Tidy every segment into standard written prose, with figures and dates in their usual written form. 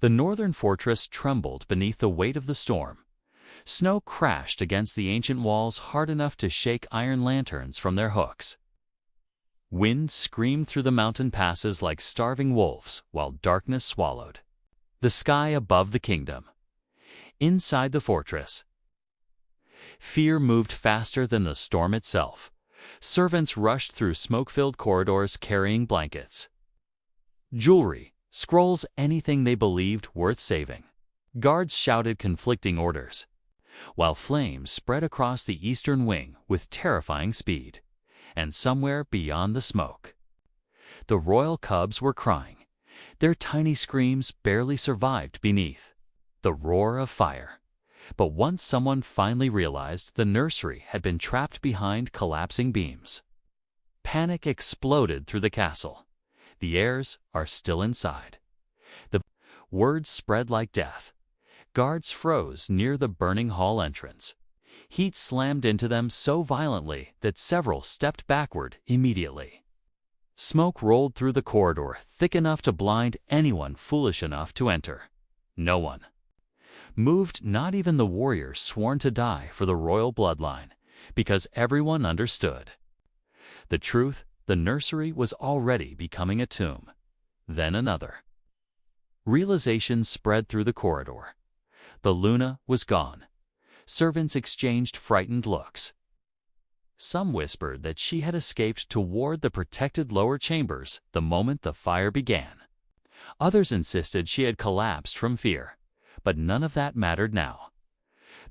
The northern fortress trembled beneath the weight of the storm. Snow crashed against the ancient walls hard enough to shake iron lanterns from their hooks. Wind screamed through the mountain passes like starving wolves, while darkness swallowed the sky above the kingdom. Inside the fortress, fear moved faster than the storm itself. Servants rushed through smoke-filled corridors carrying blankets, jewelry, scrolls, anything they believed worth saving. Guards shouted conflicting orders, while flames spread across the eastern wing with terrifying speed. And somewhere beyond the smoke, the royal cubs were crying. Their tiny screams barely survived beneath the roar of fire. But once someone finally realized the nursery had been trapped behind collapsing beams, panic exploded through the castle. The heirs are still inside. The words spread like death. Guards froze near the burning hall entrance. Heat slammed into them so violently that several stepped backward immediately. Smoke rolled through the corridor, thick enough to blind anyone foolish enough to enter. No one moved, not even the warriors sworn to die for the royal bloodline, because everyone understood the truth. The nursery was already becoming a tomb. Then another realization spread through the corridor. The Luna was gone. Servants exchanged frightened looks. Some whispered that she had escaped toward the protected lower chambers the moment the fire began. Others insisted she had collapsed from fear, but none of that mattered now.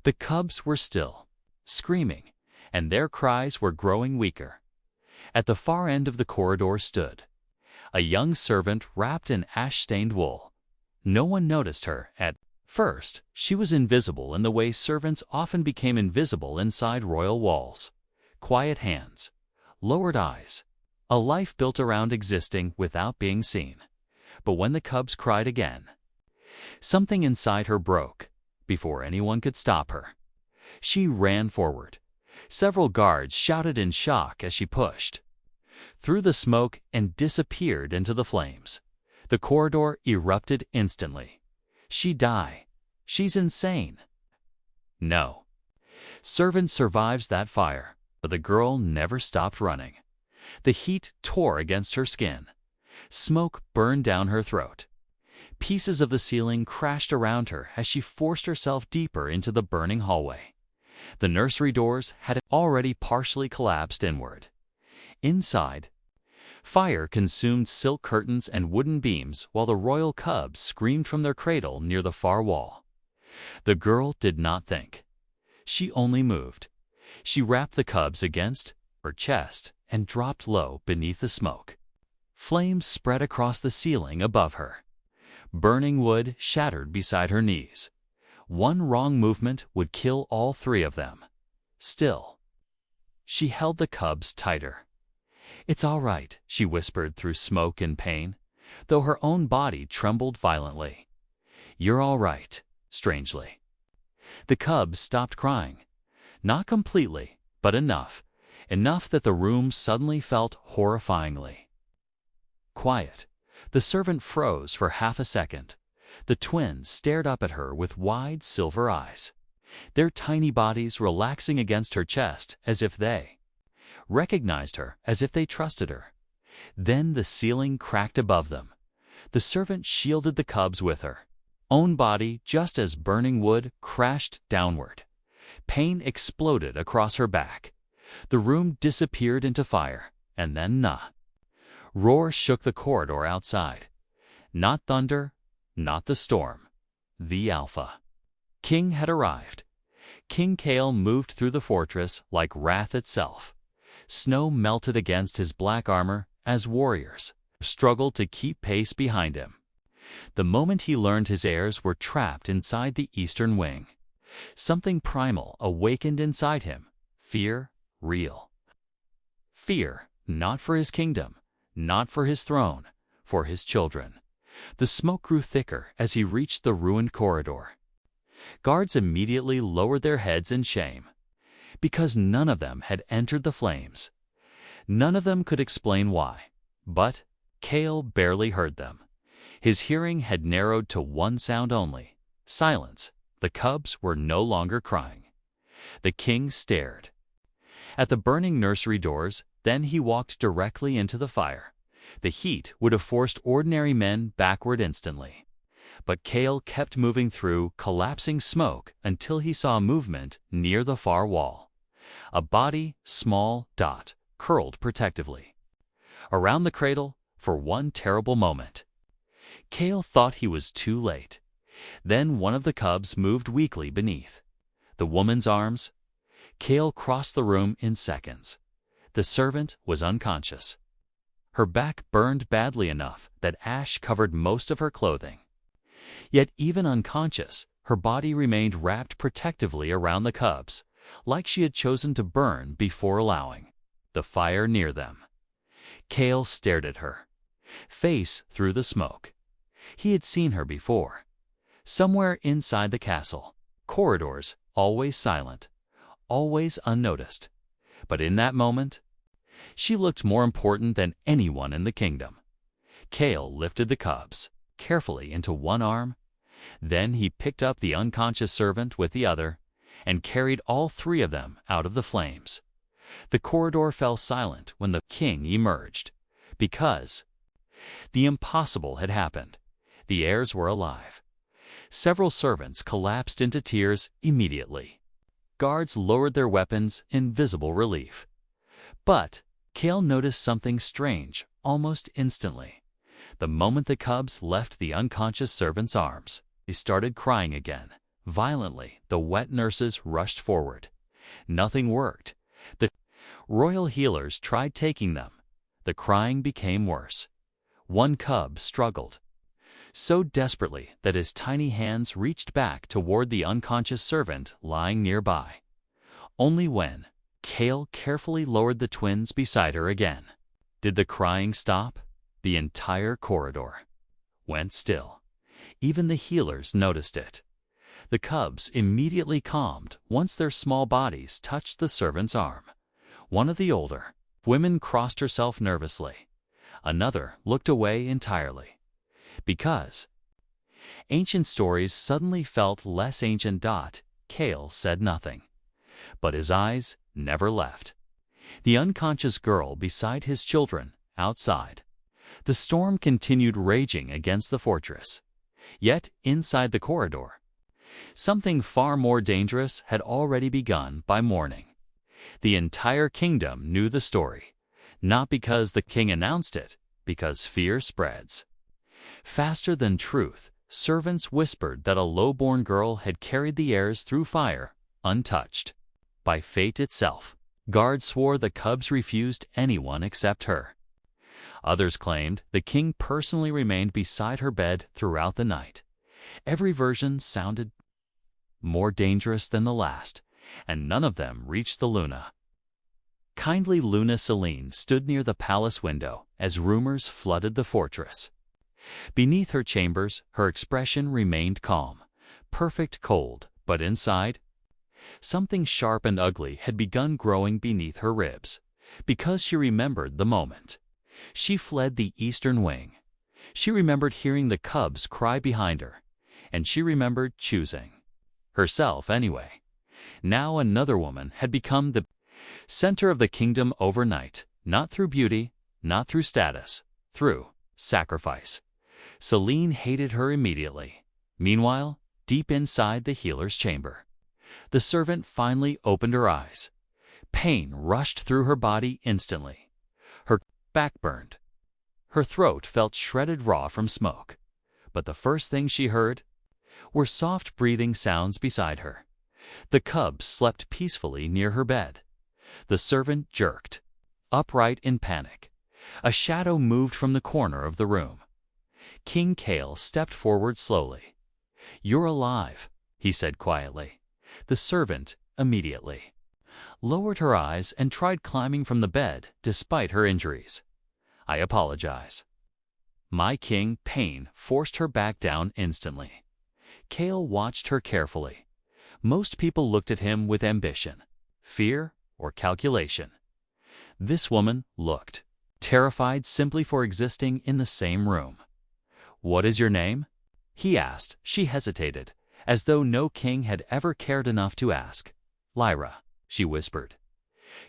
The cubs were still screaming, and their cries were growing weaker. At the far end of the corridor stood a young servant wrapped in ash-stained wool. No one noticed her at first. She was invisible in the way servants often became invisible inside royal walls. Quiet hands, lowered eyes, a life built around existing without being seen. But when the cubs cried again, something inside her broke before anyone could stop her. She ran forward. Several guards shouted in shock as she pushed through the smoke and disappeared into the flames. The corridor erupted instantly. She die. She's insane. No. Servant survives that fire, but the girl never stopped running. The heat tore against her skin. Smoke burned down her throat. Pieces of the ceiling crashed around her as she forced herself deeper into the burning hallway. The nursery doors had already partially collapsed inward. Inside, fire consumed silk curtains and wooden beams while the royal cubs screamed from their cradle near the far wall. The girl did not think. She only moved. She wrapped the cubs against her chest and dropped low beneath the smoke. Flames spread across the ceiling above her. Burning wood shattered beside her knees. One wrong movement would kill all three of them. Still, she held the cubs tighter. "It's all right," she whispered through smoke and pain, though her own body trembled violently. "You're all right," strangely. The cubs stopped crying. Not completely, but enough. Enough that the room suddenly felt horrifyingly quiet. The servant froze for half a second. The twins stared up at her with wide silver eyes, their tiny bodies relaxing against her chest as if they recognized her, as if they trusted her. Then the ceiling cracked above them. The servant shielded the cubs with her own body just as burning wood crashed downward. Pain exploded across her back. The room disappeared into fire, and then roar shook the corridor outside. Not thunder, not the storm. The Alpha King had arrived. King Kael moved through the fortress like wrath itself. Snow melted against his black armor as warriors struggled to keep pace behind him. The moment he learned his heirs were trapped inside the eastern wing, something primal awakened inside him. Fear, real. Fear, not for his kingdom, not for his throne, for his children. The smoke grew thicker as he reached the ruined corridor. Guards immediately lowered their heads in shame, because none of them had entered the flames. None of them could explain why, but Kael barely heard them. His hearing had narrowed to one sound only: silence. The cubs were no longer crying. The king stared at the burning nursery doors, then he walked directly into the fire. The heat would have forced ordinary men backward instantly. But Kael kept moving through collapsing smoke until he saw movement near the far wall. A body, small dot, curled protectively around the cradle for one terrible moment. Kael thought he was too late. Then one of the cubs moved weakly beneath the woman's arms. Kael crossed the room in seconds. The servant was unconscious. Her back burned badly enough that ash covered most of her clothing. Yet even unconscious, her body remained wrapped protectively around the cubs, like she had chosen to burn before allowing the fire near them. Kael stared at her, face through the smoke. He had seen her before. Somewhere inside the castle, corridors, always silent, always unnoticed. But in that moment, she looked more important than anyone in the kingdom. Kael lifted the cubs carefully into one arm. Then he picked up the unconscious servant with the other and carried all three of them out of the flames. The corridor fell silent when the king emerged, because the impossible had happened. The heirs were alive. Several servants collapsed into tears immediately. Guards lowered their weapons in visible relief. But Kael noticed something strange almost instantly. The moment the cubs left the unconscious servant's arms, they started crying again. Violently, the wet nurses rushed forward. Nothing worked. The royal healers tried taking them. The crying became worse. One cub struggled so desperately that his tiny hands reached back toward the unconscious servant lying nearby. Only when Kael carefully lowered the twins beside her again did the crying stop. The entire corridor went still. Even the healers noticed it. The cubs immediately calmed once their small bodies touched the servant's arm. One of the older women crossed herself nervously. Another looked away entirely. Because ancient stories suddenly felt less ancient. Kael said nothing, but his eyes never left the unconscious girl beside his children outside. The storm continued raging against the fortress. Yet inside the corridor, something far more dangerous had already begun by morning. The entire kingdom knew the story, not because the king announced it, because fear spreads faster than truth. Servants whispered that a low-born girl had carried the heirs through fire, untouched by fate itself. Guards swore the cubs refused anyone except her. Others claimed the king personally remained beside her bed throughout the night. Every version sounded more dangerous than the last, and none of them reached the Luna. Kindly Luna Selene stood near the palace window as rumors flooded the fortress. Beneath her chambers, her expression remained calm, perfect cold, but inside, something sharp and ugly had begun growing beneath her ribs. Because she remembered the moment she fled the eastern wing. She remembered hearing the cubs cry behind her, and she remembered choosing herself anyway. Now another woman had become the center of the kingdom overnight, not through beauty, not through status, through sacrifice. Selene hated her immediately. Meanwhile, deep inside the healer's chamber, the servant finally opened her eyes. Pain rushed through her body instantly. Her back burned. Her throat felt shredded raw from smoke. But the first thing she heard were soft breathing sounds beside her. The cubs slept peacefully near her bed. The servant jerked upright in panic. A shadow moved from the corner of the room. King Kael stepped forward slowly. "You're alive," he said quietly. The servant immediately lowered her eyes and tried climbing from the bed despite her injuries. "I apologize." My king. Pain forced her back down instantly. Kael watched her carefully. Most people looked at him with ambition, fear, or calculation. This woman looked terrified simply for existing in the same room. "What is your name?" he asked. She hesitated, as though no king had ever cared enough to ask. "Lyra," she whispered.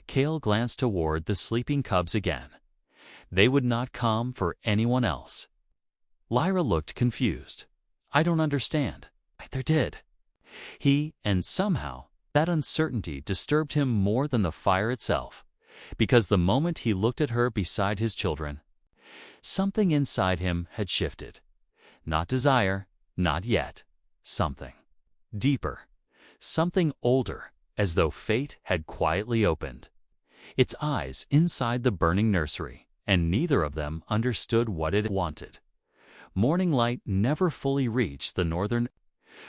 Kael glanced toward the sleeping cubs again. They would not come for anyone else. Lyra looked confused. "I don't understand." "They did." And somehow, that uncertainty disturbed him more than the fire itself, because the moment he looked at her beside his children, something inside him had shifted. Not desire, not yet. Something deeper, something older, as though fate had quietly opened its eyes inside the burning nursery, and neither of them understood what it wanted. Morning light never fully reached the northern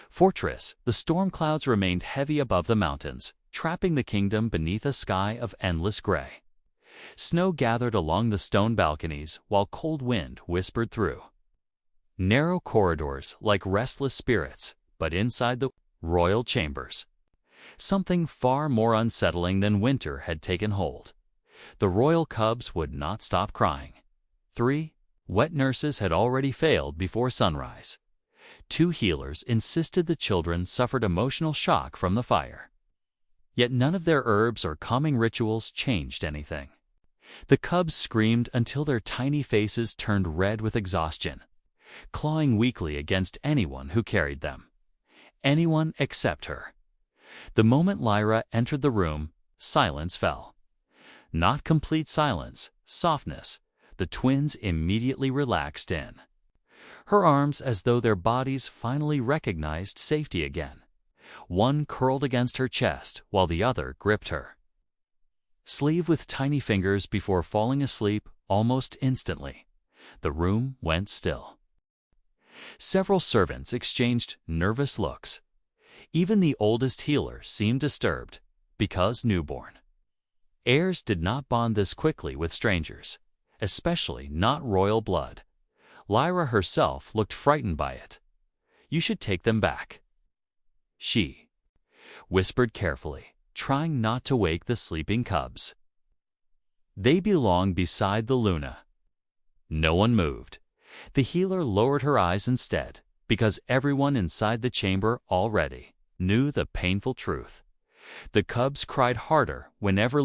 fortress. The storm clouds remained heavy above the mountains, trapping the kingdom beneath a sky of endless gray. Snow gathered along the stone balconies while cold wind whispered through narrow corridors like restless spirits, but inside the royal chambers, something far more unsettling than winter had taken hold. The royal cubs would not stop crying. 3 wet nurses had already failed before sunrise. 2 healers insisted the children suffered emotional shock from the fire. Yet none of their herbs or calming rituals changed anything. The cubs screamed until their tiny faces turned red with exhaustion, clawing weakly against anyone who carried them. Anyone except her. The moment Lyra entered the room, silence fell. Not complete silence, softness. The twins immediately relaxed in her arms as though their bodies finally recognized safety again. One curled against her chest while the other gripped her sleeve with tiny fingers before falling asleep almost instantly. The room went still. Several servants exchanged nervous looks. Even the oldest healer seemed disturbed, because newborn. Heirs did not bond this quickly with strangers, especially not royal blood. Lyra herself looked frightened by it. "You should take them back," she whispered carefully, trying not to wake the sleeping cubs. "They belong beside the Luna." No one moved. The healer lowered her eyes instead, because everyone inside the chamber already knew the painful truth. The cubs cried harder whenever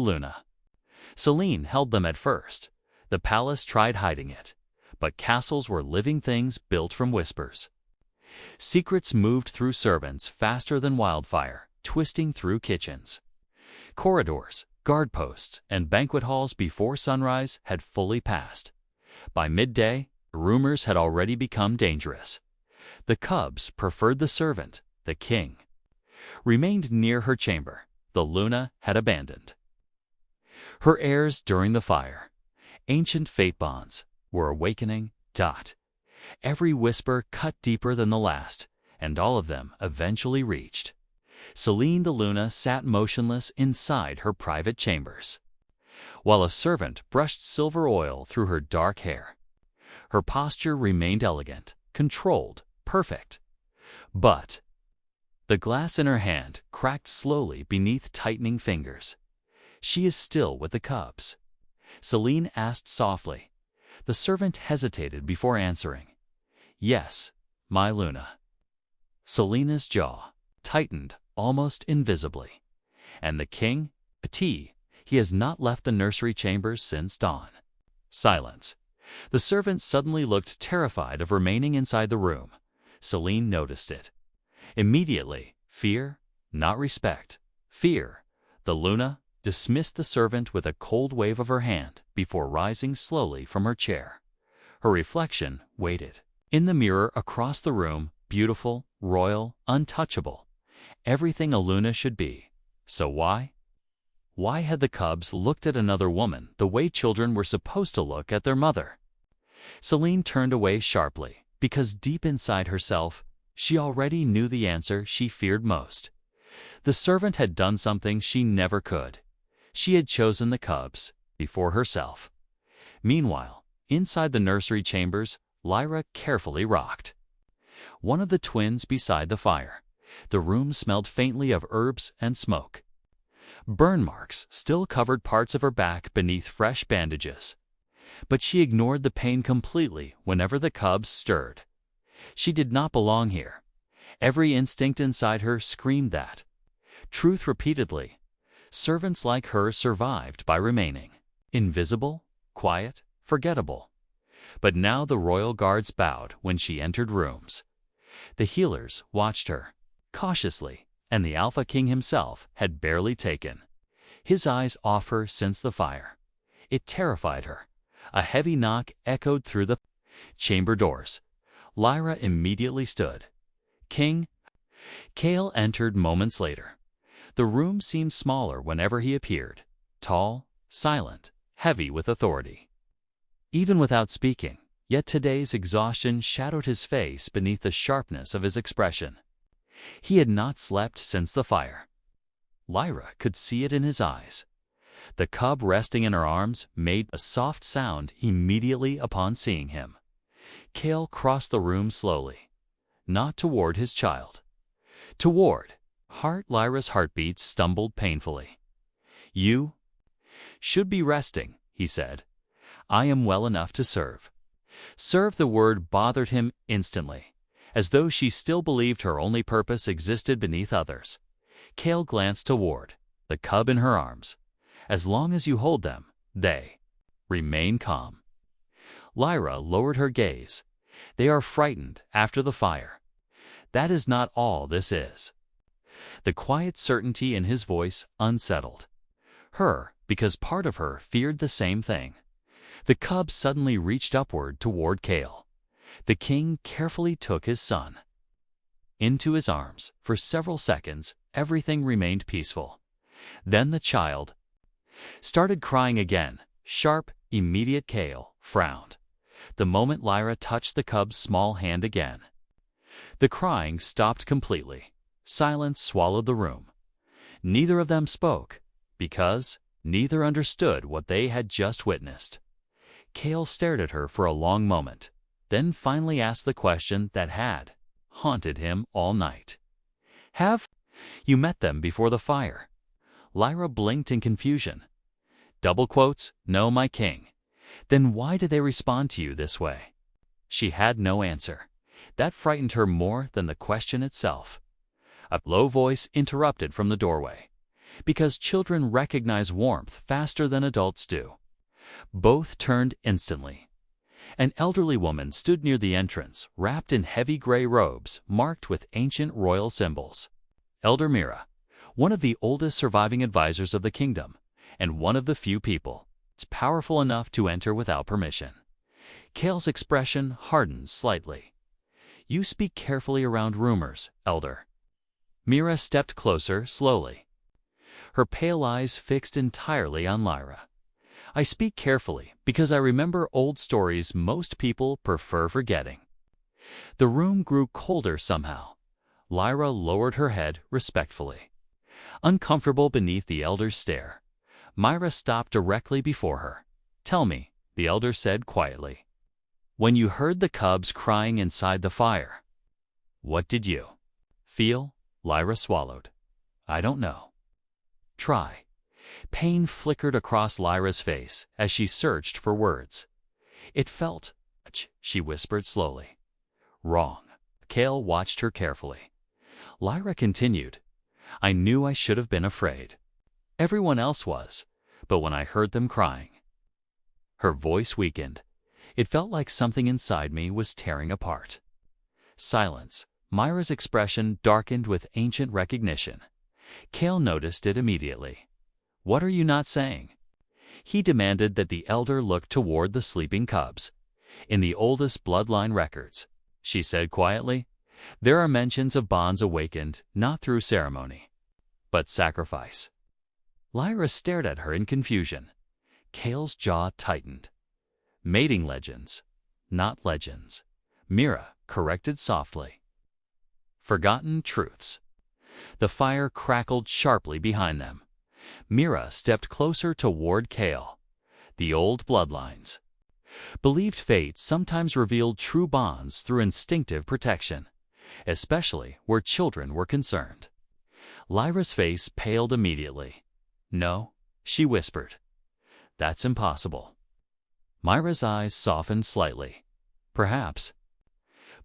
Selene held them at first. The palace tried hiding it, but castles were living things built from whispers. Secrets moved through servants faster than wildfire, twisting through kitchens, corridors, guard posts, and banquet halls before sunrise had fully passed. By midday, rumors had already become dangerous. The cubs preferred the servant, the king remained near her chamber. The Luna had abandoned her heirs during the fire. Ancient fate bonds were awakening. Every whisper cut deeper than the last, and all of them eventually reached Selene. The Luna sat motionless inside her private chambers, while a servant brushed silver oil through her dark hair. Her posture remained elegant, controlled, perfect. But the glass in her hand cracked slowly beneath tightening fingers. "She is still with the cubs?" Selene asked softly. The servant hesitated before answering. "Yes, my Luna." Selena's jaw tightened almost invisibly. "And the king? He has not left the nursery chambers since dawn." Silence. The servant suddenly looked terrified of remaining inside the room. Selene noticed it. Immediately, fear, not respect, fear. The Luna dismissed the servant with a cold wave of her hand before rising slowly from her chair. Her reflection waited. In the mirror across the room, beautiful, royal, untouchable. Everything a Luna should be. So why? Why had the cubs looked at another woman the way children were supposed to look at their mother? Selene turned away sharply, because deep inside herself, she already knew the answer she feared most. The servant had done something she never could. She had chosen the cubs before herself. Meanwhile, inside the nursery chambers, Lyra carefully rocked one of the twins beside the fire. The room smelled faintly of herbs and smoke. Burn marks still covered parts of her back beneath fresh bandages. But she ignored the pain completely whenever the cubs stirred. She did not belong here. Every instinct inside her screamed that. Truth repeatedly. Servants like her survived by remaining invisible, quiet, forgettable. But now the royal guards bowed when she entered rooms. The healers watched her cautiously, and the Alpha King himself had barely taken his eyes off her since the fire. It terrified her. A heavy knock echoed through the chamber doors. Lyra immediately stood. King Kael entered moments later. The room seemed smaller whenever he appeared, tall, silent, heavy with authority. Even without speaking, yet today's exhaustion shadowed his face beneath the sharpness of his expression. He had not slept since the fire. Lyra could see it in his eyes. The cub resting in her arms made a soft sound immediately upon seeing him. Kael crossed the room slowly, not toward his child. Toward Lyra's heartbeat stumbled painfully. "You should be resting," he said. "I am well enough to serve." Serve the word bothered him instantly, as though she still believed her only purpose existed beneath others. Kael glanced toward the cub in her arms. "As long as you hold them, they remain calm." Lyra lowered her gaze. "They are frightened after the fire. That is not all this is." The quiet certainty in his voice unsettled her, because part of her feared the same thing. The cub suddenly reached upward toward Kael. The king carefully took his son into his arms. For several seconds, everything remained peaceful. Then the child started crying again. Sharp, immediate. Kael frowned the moment Lyra touched the cub's small hand again. The crying stopped completely. Silence swallowed the room. Neither of them spoke, because neither understood what they had just witnessed. Kael stared at her for a long moment, then finally asked the question that had haunted him all night. "Have you met them before the fire?" Lyra blinked in confusion. Double quotes, "No, my king." "Then why did they respond to you this way?" She had no answer. That frightened her more than the question itself. A low voice interrupted from the doorway. "Because children recognize warmth faster than adults do." Both turned instantly. An elderly woman stood near the entrance, wrapped in heavy gray robes marked with ancient royal symbols. Elder Mira, one of the oldest surviving advisors of the kingdom, and one of the few people powerful enough to enter without permission. Kael's expression hardened slightly. "You speak carefully around rumors, Elder." Mira stepped closer slowly, her pale eyes fixed entirely on Lyra. "I speak carefully because I remember old stories most people prefer forgetting." The room grew colder somehow. Lyra lowered her head respectfully. Uncomfortable beneath the elder's stare, Myra stopped directly before her. "Tell me," the elder said quietly. "When you heard the cubs crying inside the fire, what did you feel?" Lyra swallowed. "I don't know." "Try." Pain flickered across Lyra's face as she searched for words. "It felt," she whispered slowly. "Wrong." Kael watched her carefully. Lyra continued, "I knew I should have been afraid. Everyone else was, but when I heard them crying..." Her voice weakened. It felt like something inside me was tearing apart. Silence. Myra's expression darkened with ancient recognition. Kael noticed it immediately. "What are you not saying?" He demanded that the elder look toward the sleeping cubs. "In the oldest bloodline records," she said quietly, "there are mentions of bonds awakened not through ceremony, but sacrifice." Lyra stared at her in confusion. Kael's jaw tightened. "Mating legends, not legends," Mira corrected softly. "Forgotten truths." The fire crackled sharply behind them. Mira stepped closer toward Kael. "The old bloodlines believed fate sometimes revealed true bonds through instinctive protection, especially where children were concerned." Lyra's face paled immediately. "No," she whispered. "That's impossible." Myra's eyes softened slightly. "Perhaps.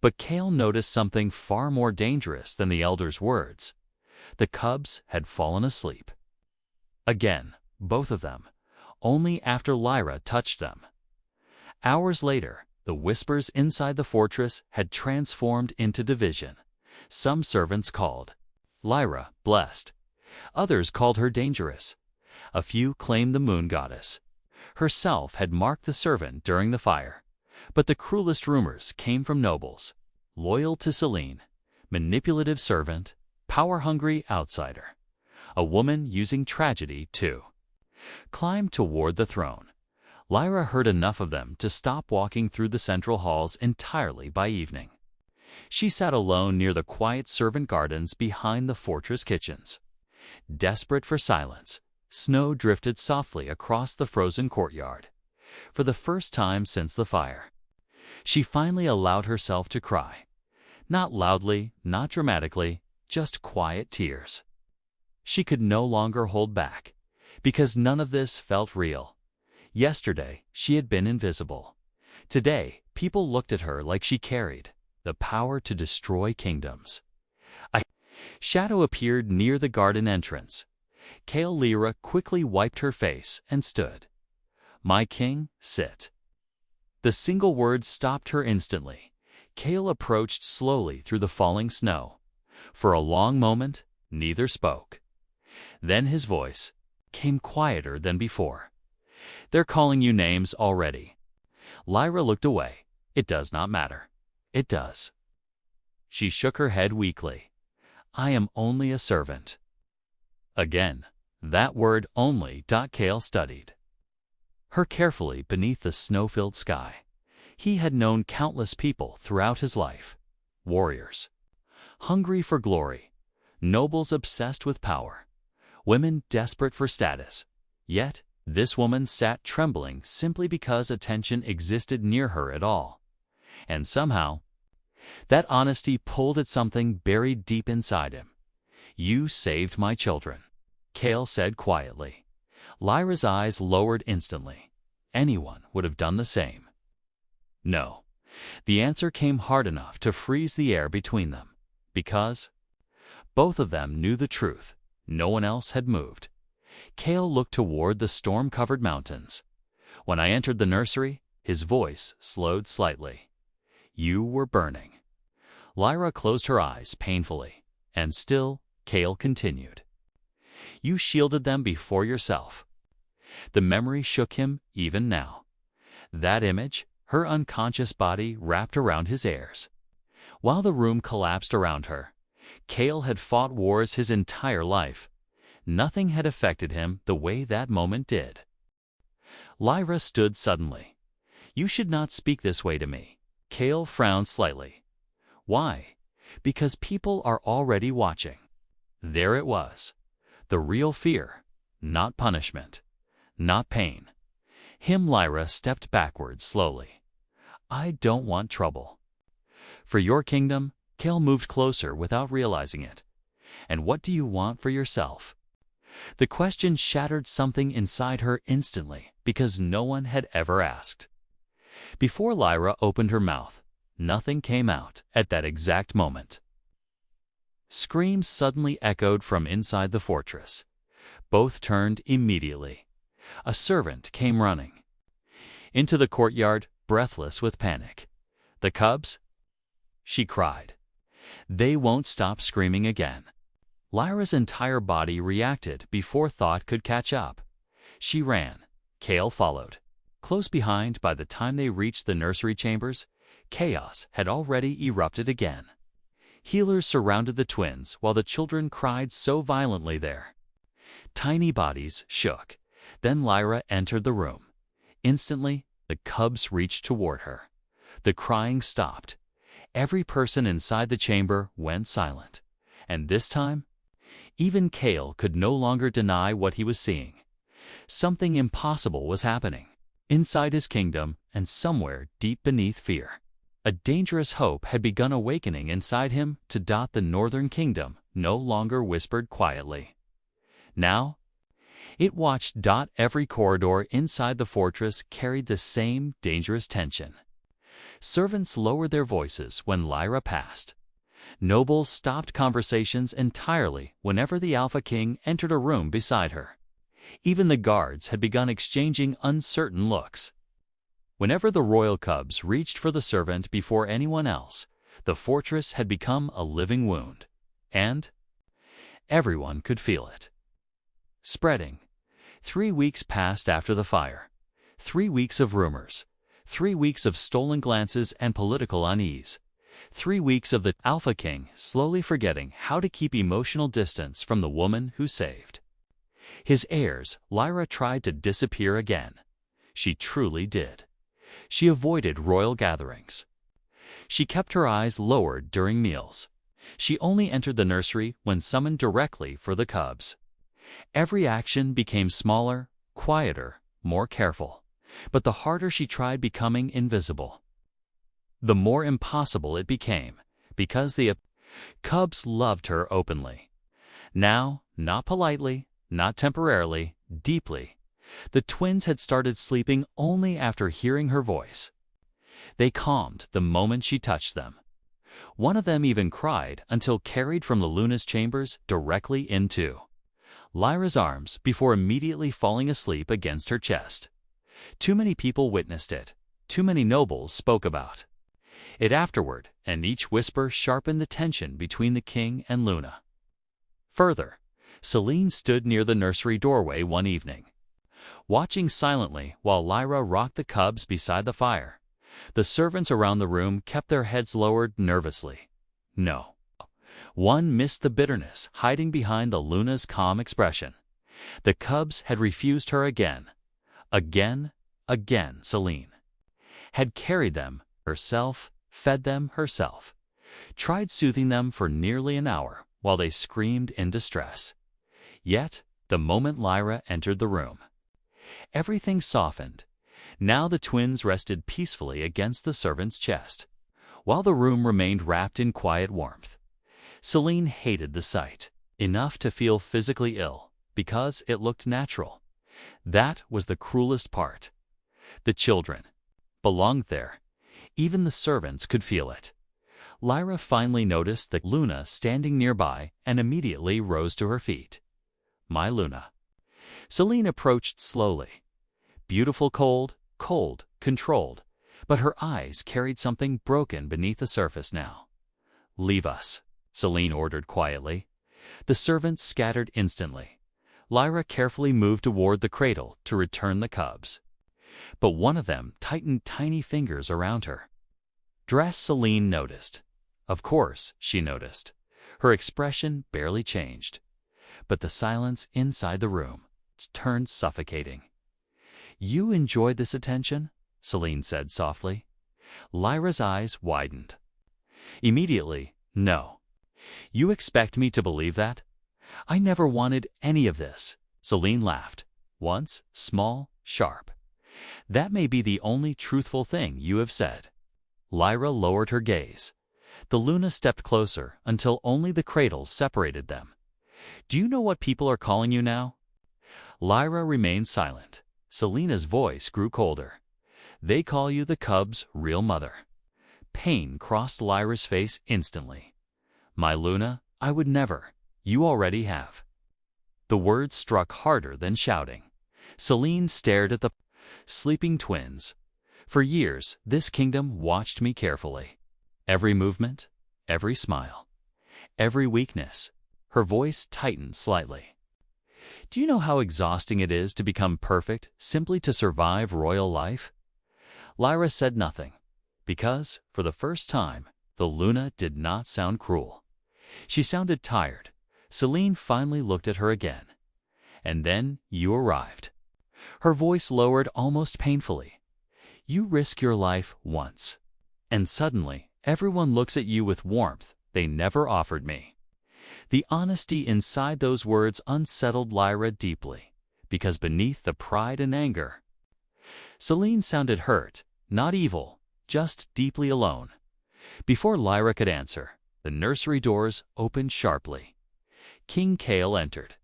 But Kael noticed something far more dangerous than the elder's words. The cubs had fallen asleep. Again, both of them, only after Lyra touched them. Hours later, the whispers inside the fortress had transformed into division. Some servants called Lyra blessed. Others called her dangerous. A few claimed the moon goddess herself had marked the servant during the fire. But the cruelest rumors came from nobles, loyal to Selene, manipulative servant, power-hungry outsider. A woman using tragedy to climb toward the throne. Lyra heard enough of them to stop walking through the central halls entirely by evening. She sat alone near the quiet servant gardens behind the fortress kitchens. Desperate for silence, snow drifted softly across the frozen courtyard. For the first time since the fire, she finally allowed herself to cry. Not loudly, not dramatically, just quiet tears. She could no longer hold back, because none of this felt real. Yesterday, she had been invisible. Today, people looked at her like she carried the power to destroy kingdoms. A shadow appeared near the garden entrance. Kael Lyra quickly wiped her face and stood. "My king, sit." The single word stopped her instantly. Kael approached slowly through the falling snow. For a long moment, neither spoke. Then his voice came quieter than before. "They're calling you names already." Lyra looked away. "It does not matter." "It does." She shook her head weakly. "I am only a servant." Again, that word only. Kael studied her carefully beneath the snow-filled sky. He had known countless people throughout his life. Warriors, hungry for glory. Nobles obsessed with power. Women desperate for status. Yet, this woman sat trembling simply because attention existed near her at all. And somehow, that honesty pulled at something buried deep inside him. "You saved my children," Kael said quietly. Lyra's eyes lowered instantly. Anyone would have done the same. No. The answer came hard enough to freeze the air between them. Because both of them knew the truth. No one else had moved. Kael looked toward the storm-covered mountains. "When I entered the nursery," his voice slowed slightly, "you were burning." Lyra closed her eyes painfully. And still, Kael continued. "You shielded them before yourself." The memory shook him even now. That image, her unconscious body wrapped around his heirs. While the room collapsed around her, Kael had fought wars his entire life. Nothing had affected him the way that moment did. Lyra stood suddenly. "You should not speak this way to me." Kael frowned slightly. "Why?" "Because people are already watching." There it was. The real fear. Not punishment. Not pain. Lyra stepped backward slowly. "I don't want trouble." "For your kingdom?" Kael moved closer without realizing it. "And what do you want for yourself?" The question shattered something inside her instantly, because no one had ever asked. Before Lyra opened her mouth, nothing came out at that exact moment. Screams suddenly echoed from inside the fortress. Both turned immediately. A servant came running into the courtyard, breathless with panic. "The cubs?" she cried. "They won't stop screaming again." Lyra's entire body reacted before thought could catch up. She ran. Kael followed. Close behind, by the time they reached the nursery chambers, chaos had already erupted again. Healers surrounded the twins while the children cried so violently there. Tiny bodies shook. Then Lyra entered the room. Instantly, the cubs reached toward her. The crying stopped. Every person inside the chamber went silent. And this time, even Kael could no longer deny what he was seeing. Something impossible was happening. Inside his kingdom, and somewhere deep beneath fear, a dangerous hope had begun awakening inside him. The northern kingdom no longer whispered quietly. Now, it watched. Every corridor inside the fortress carried the same dangerous tension. Servants lowered their voices when Lyra passed. Nobles stopped conversations entirely whenever the Alpha King entered a room beside her. Even the guards had begun exchanging uncertain looks. Whenever the royal cubs reached for the servant before anyone else, the fortress had become a living wound, and everyone could feel it. Spreading. 3 weeks passed after the fire. 3 weeks of rumors. 3 weeks of stolen glances and political unease. 3 weeks of the Alpha King slowly forgetting how to keep emotional distance from the woman who saved. His heirs, Lyra tried to disappear again. She truly did. She avoided royal gatherings. She kept her eyes lowered during meals. She only entered the nursery when summoned directly for the cubs. Every action became smaller, quieter, more careful. But the harder she tried becoming invisible, the more impossible it became, because the cubs loved her openly. Now, not politely, not temporarily, deeply, the twins had started sleeping only after hearing her voice. They calmed the moment she touched them. One of them even cried until carried from the Luna's chambers directly into Lyra's arms before immediately falling asleep against her chest. Too many people witnessed it. Too many nobles spoke about it afterward, and each whisper sharpened the tension between the king and Luna. Further, Selene stood near the nursery doorway one evening, watching silently while Lyra rocked the cubs beside the fire. The servants around the room kept their heads lowered nervously. No. One missed the bitterness hiding behind the Luna's calm expression. The cubs had refused her again. Again, Selene had carried them herself, fed them herself, tried soothing them for nearly an hour while they screamed in distress. Yet, the moment Lyra entered the room, everything softened. Now the twins rested peacefully against the servant's chest, while the room remained wrapped in quiet warmth. Selene hated the sight, enough to feel physically ill, because it looked natural. That was the cruelest part. The children belonged there. Even the servants could feel it. Lyra finally noticed the Luna standing nearby and immediately rose to her feet. My Luna. Selene approached slowly. Beautiful, cold, controlled, but her eyes carried something broken beneath the surface now. Leave us, Selene ordered quietly. The servants scattered instantly. Lyra carefully moved toward the cradle to return the cubs. But one of them tightened tiny fingers around her. Dress, Selene noticed. Of course, she noticed. Her expression barely changed. But the silence inside the room turned suffocating. You enjoyed this attention? Selene said softly. Lyra's eyes widened. Immediately, no. You expect me to believe that? I never wanted any of this. Selene laughed. Once, small, sharp. That may be the only truthful thing you have said. Lyra lowered her gaze. The Luna stepped closer until only the cradles separated them. Do you know what people are calling you now? Lyra remained silent. Selena's voice grew colder. They call you the cub's real mother. Pain crossed Lyra's face instantly. My Luna, I would never. You already have. The words struck harder than shouting. Selene stared at the sleeping twins. For years, this kingdom watched me carefully. Every movement, every smile, every weakness. Her voice tightened slightly. Do you know how exhausting it is to become perfect simply to survive royal life? Lyra said nothing, because, for the first time, the Luna did not sound cruel. She sounded tired. Selene finally looked at her again. And then you arrived. Her voice lowered almost painfully. You risk your life once, and suddenly everyone looks at you with warmth they never offered me. The honesty inside those words unsettled Lyra deeply, because beneath the pride and anger, Selene sounded hurt, not evil, just deeply alone. Before Lyra could answer, the nursery doors opened sharply. King Kael entered.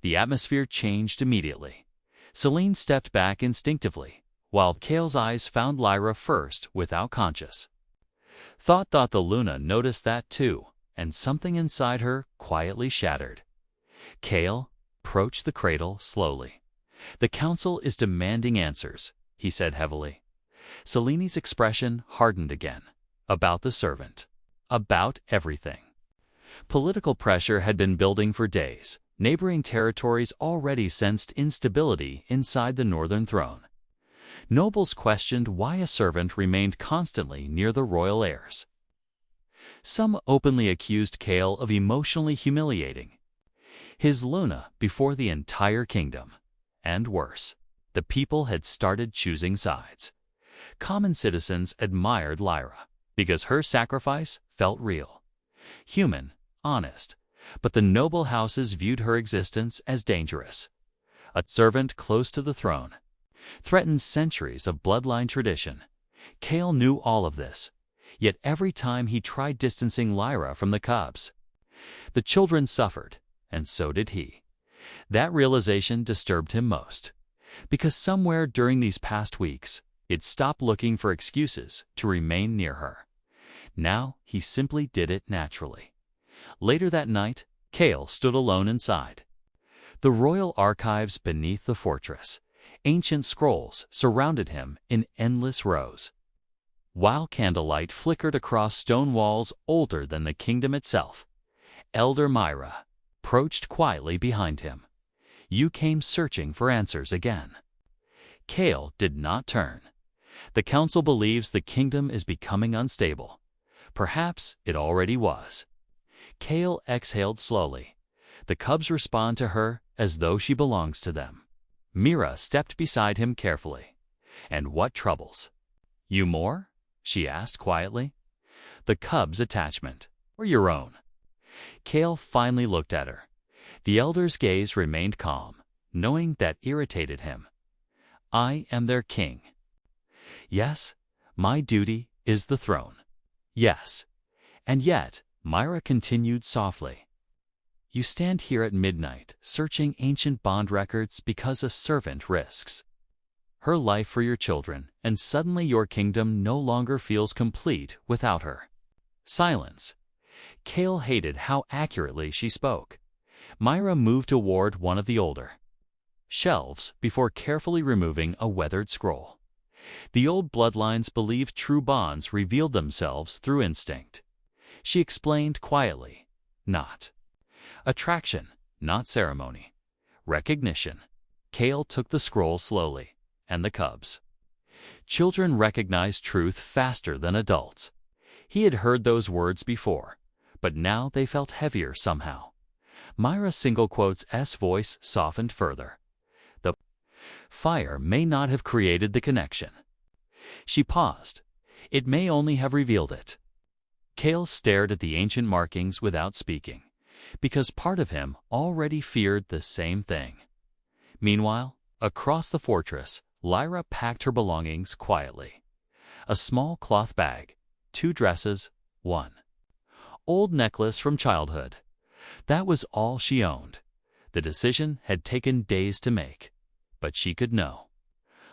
The atmosphere changed immediately. Selene stepped back instinctively, while Kael's eyes found Lyra first without conscious. Thought the Luna noticed that too, and something inside her quietly shattered. Kael approached the cradle slowly. "The council is demanding answers," he said heavily. Selene's expression hardened again. About the servant. About everything. Political pressure had been building for days. Neighboring territories already sensed instability inside the northern throne. Nobles questioned why a servant remained constantly near the royal heirs. Some openly accused Kael of emotionally humiliating his Luna before the entire kingdom. And worse, the people had started choosing sides. Common citizens admired Lyra because her sacrifice felt real, human, honest, but the noble houses viewed her existence as dangerous. A servant close to the throne threatened centuries of bloodline tradition. Kael knew all of this, yet every time he tried distancing Lyra from the cubs, the children suffered, and so did he. That realization disturbed him most, because somewhere during these past weeks, it stopped looking for excuses to remain near her. Now he simply did it naturally. Later that night, Kael stood alone inside the royal archives beneath the fortress. Ancient scrolls surrounded him in endless rows, while candlelight flickered across stone walls older than the kingdom itself. Elder Myra approached quietly behind him. "You came searching for answers again." Kael did not turn. "The council believes the kingdom is becoming unstable." Perhaps it already was. Kael exhaled slowly. The cubs respond to her as though she belongs to them. Mira stepped beside him carefully. "And what troubles you more?" she asked quietly. "The cubs' attachment, or your own?" Kael finally looked at her. The elder's gaze remained calm, knowing that irritated him. "I am their king. Yes, my duty is the throne. Yes." And yet, Myra continued softly, "You stand here at midnight, searching ancient bond records because a servant risks her life for your children, and suddenly your kingdom no longer feels complete without her." Silence. Kael hated how accurately she spoke. Myra moved toward one of the older shelves before carefully removing a weathered scroll. The old bloodlines believed true bonds revealed themselves through instinct. She explained quietly, "Not attraction, not ceremony. Recognition." Kael took the scroll slowly, and the cubs. Children recognize truth faster than adults. He had heard those words before, but now they felt heavier somehow. Myra's single quote's voice softened further. "The fire may not have created the connection." She paused. "It may only have revealed it." Kael stared at the ancient markings without speaking, because part of him already feared the same thing. Meanwhile, across the fortress, Lyra packed her belongings quietly. A small cloth bag, 2 dresses, 1 old necklace from childhood. That was all she owned. The decision had taken days to make, but she could no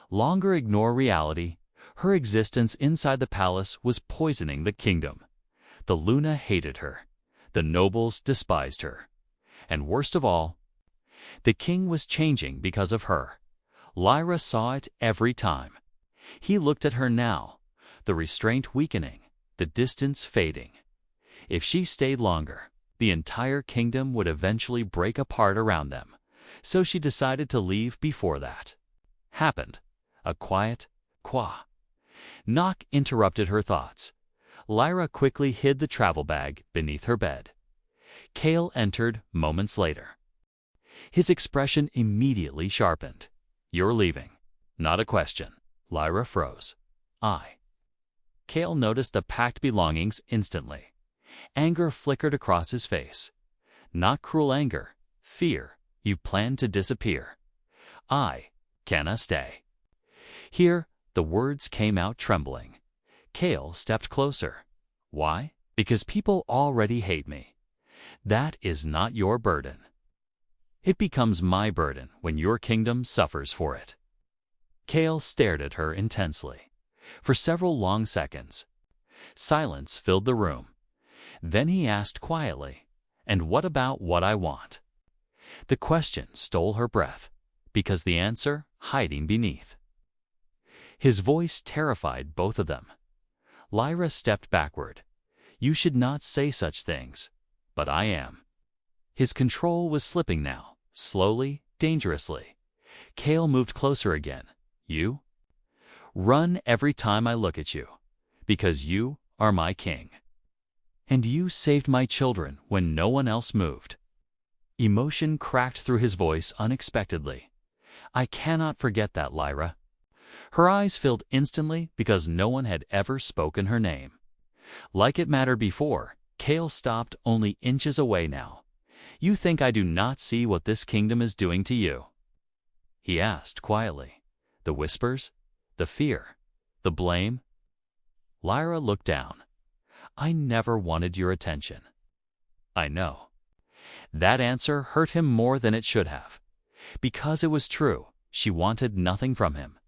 longer ignore reality. Her existence inside the palace was poisoning the kingdom. The Luna hated her. The nobles despised her. And worst of all, the king was changing because of her. Lyra saw it every time. He looked at her now, the restraint weakening, the distance fading. If she stayed longer, the entire kingdom would eventually break apart around them. So she decided to leave before that happened. A quiet knock interrupted her thoughts. Lyra quickly hid the travel bag beneath her bed. Kael entered moments later. His expression immediately sharpened. "You're leaving." "Not a question." Lyra froze. "I." Kael noticed the packed belongings instantly. Anger flickered across his face. "Not cruel anger. Fear. You plan to disappear." "I cannot stay." Here, the words came out trembling. Kael stepped closer. "Why?" "Because people already hate me. That is not your burden. It becomes my burden when your kingdom suffers for it." Kael stared at her intensely. For several long seconds, silence filled the room. Then he asked quietly, "And what about what I want?" The question stole her breath, because the answer hiding beneath. His voice terrified both of them. Lyra stepped backward. "You should not say such things, but I am." His control was slipping now, slowly, dangerously. Kael moved closer again. "You? Run every time I look at you, because you are my king. And you saved my children when no one else moved." Emotion cracked through his voice unexpectedly. "I cannot forget that, Lyra." Her eyes filled instantly because no one had ever spoken her name. Like it mattered before, Kael stopped only inches away now. "You think I do not see what this kingdom is doing to you?" He asked quietly. "The whispers? The fear? The blame?" Lyra looked down. "I never wanted your attention." "I know." That answer hurt him more than it should have. Because it was true, she wanted nothing from him.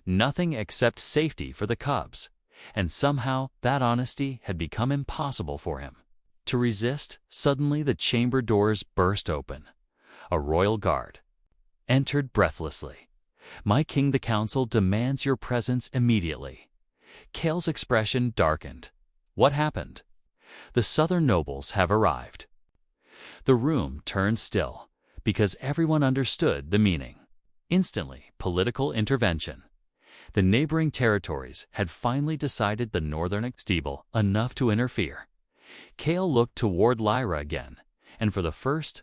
Nothing except safety for the cubs. And somehow that honesty had become impossible for him. To resist, suddenly the chamber doors burst open. A royal guard entered breathlessly. "My king, the council demands your presence immediately." Kael's expression darkened. "What happened?" "The southern nobles have arrived." The room turned still, because everyone understood the meaning. Instantly, political intervention. The neighboring territories had finally decided the northern stable enough to interfere. Kael looked toward Lyra again, and for the first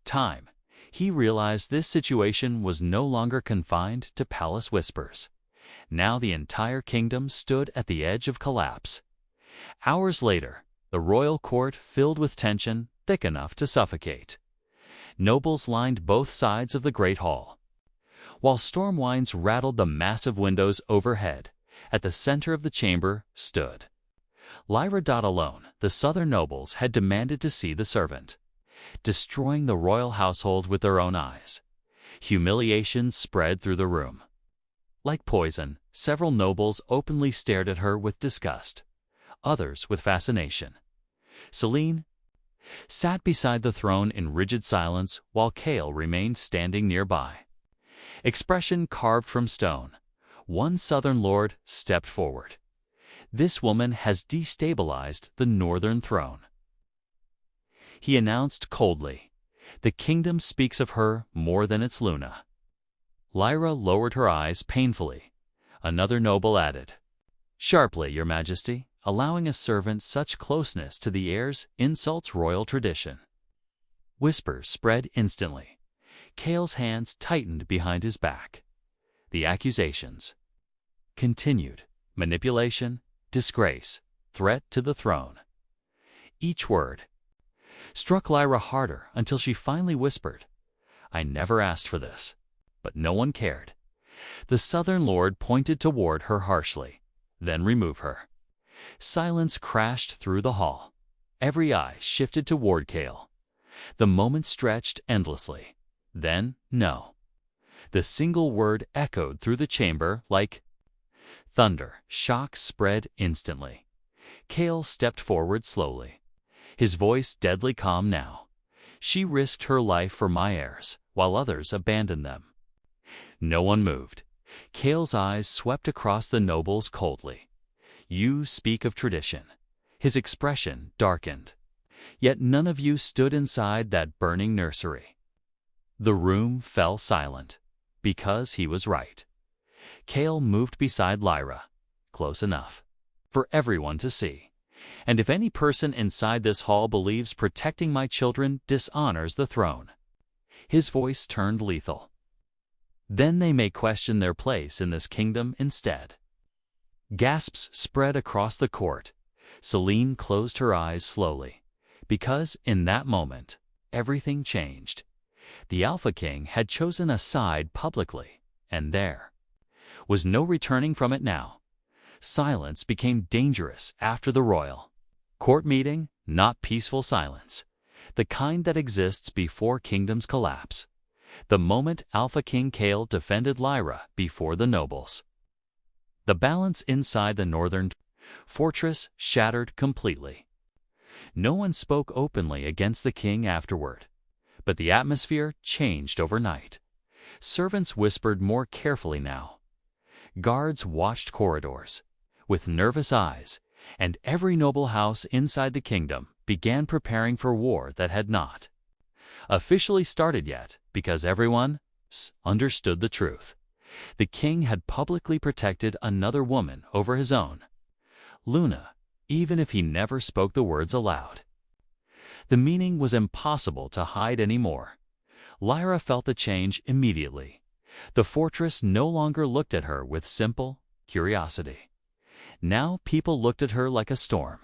time, he realized this situation was no longer confined to palace whispers. Now the entire kingdom stood at the edge of collapse. Hours later, the royal court filled with tension thick enough to suffocate. Nobles lined both sides of the great hall, while storm winds rattled the massive windows overhead. At the center of the chamber stood Lyra. Alone, the southern nobles had demanded to see the servant, destroying the royal household with their own eyes. Humiliation spread through the room. Like poison, several nobles openly stared at her with disgust, others with fascination. Selene sat beside the throne in rigid silence while Kael remained standing nearby. Expression carved from stone. One southern lord stepped forward. "This woman has destabilized the northern throne," he announced coldly. "The kingdom speaks of her more than its Luna." Lyra lowered her eyes painfully. Another noble added, "Sharply, Your Majesty, allowing a servant such closeness to the heirs insults royal tradition." Whispers spread instantly. Kael's hands tightened behind his back. The accusations continued. Manipulation, disgrace, threat to the throne. Each word struck Lyra harder until she finally whispered, "I never asked for this." But no one cared. The southern lord pointed toward her harshly, "Then remove her." Silence crashed through the hall. Every eye shifted toward Kael. The moment stretched endlessly. Then, no. The single word echoed through the chamber like thunder. Shock spread instantly. Kael stepped forward slowly, his voice deadly calm now. "She risked her life for my heirs, while others abandoned them." No one moved. Kael's eyes swept across the nobles coldly. "You speak of tradition." His expression darkened. "Yet none of you stood inside that burning nursery." The room fell silent, because he was right. Kael moved beside Lyra, close enough for everyone to see. "And if any person inside this hall believes protecting my children dishonors the throne," his voice turned lethal, "then they may question their place in this kingdom instead." Gasps spread across the court. Selene closed her eyes slowly, because in that moment, everything changed. The Alpha King had chosen a side publicly, and there was no returning from it now. Silence became dangerous after the royal court meeting, not peaceful silence, the kind that exists before kingdoms collapse. the moment Alpha King Kael defended Lyra before the nobles. The balance inside the northern fortress shattered completely. No one spoke openly against the king afterward, but the atmosphere changed overnight. Servants whispered more carefully now. Guards watched corridors with nervous eyes, and every noble house inside the kingdom began preparing for war that had not officially started yet, because everyone understood the truth. The king had publicly protected another woman over his own, Luna, even if he never spoke the words aloud. The meaning was impossible to hide anymore. Lyra felt the change immediately. The fortress no longer looked at her with simple curiosity. Now people looked at her like a storm,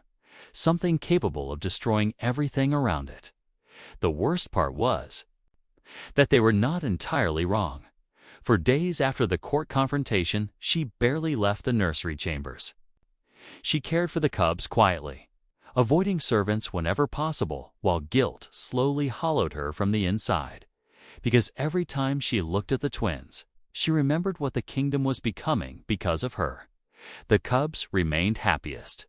something capable of destroying everything around it. The worst part was that they were not entirely wrong. For days after the court confrontation, she barely left the nursery chambers. She cared for the cubs quietly, avoiding servants whenever possible, while guilt slowly hollowed her from the inside. Because every time she looked at the twins, she remembered what the kingdom was becoming because of her. The cubs remained happiest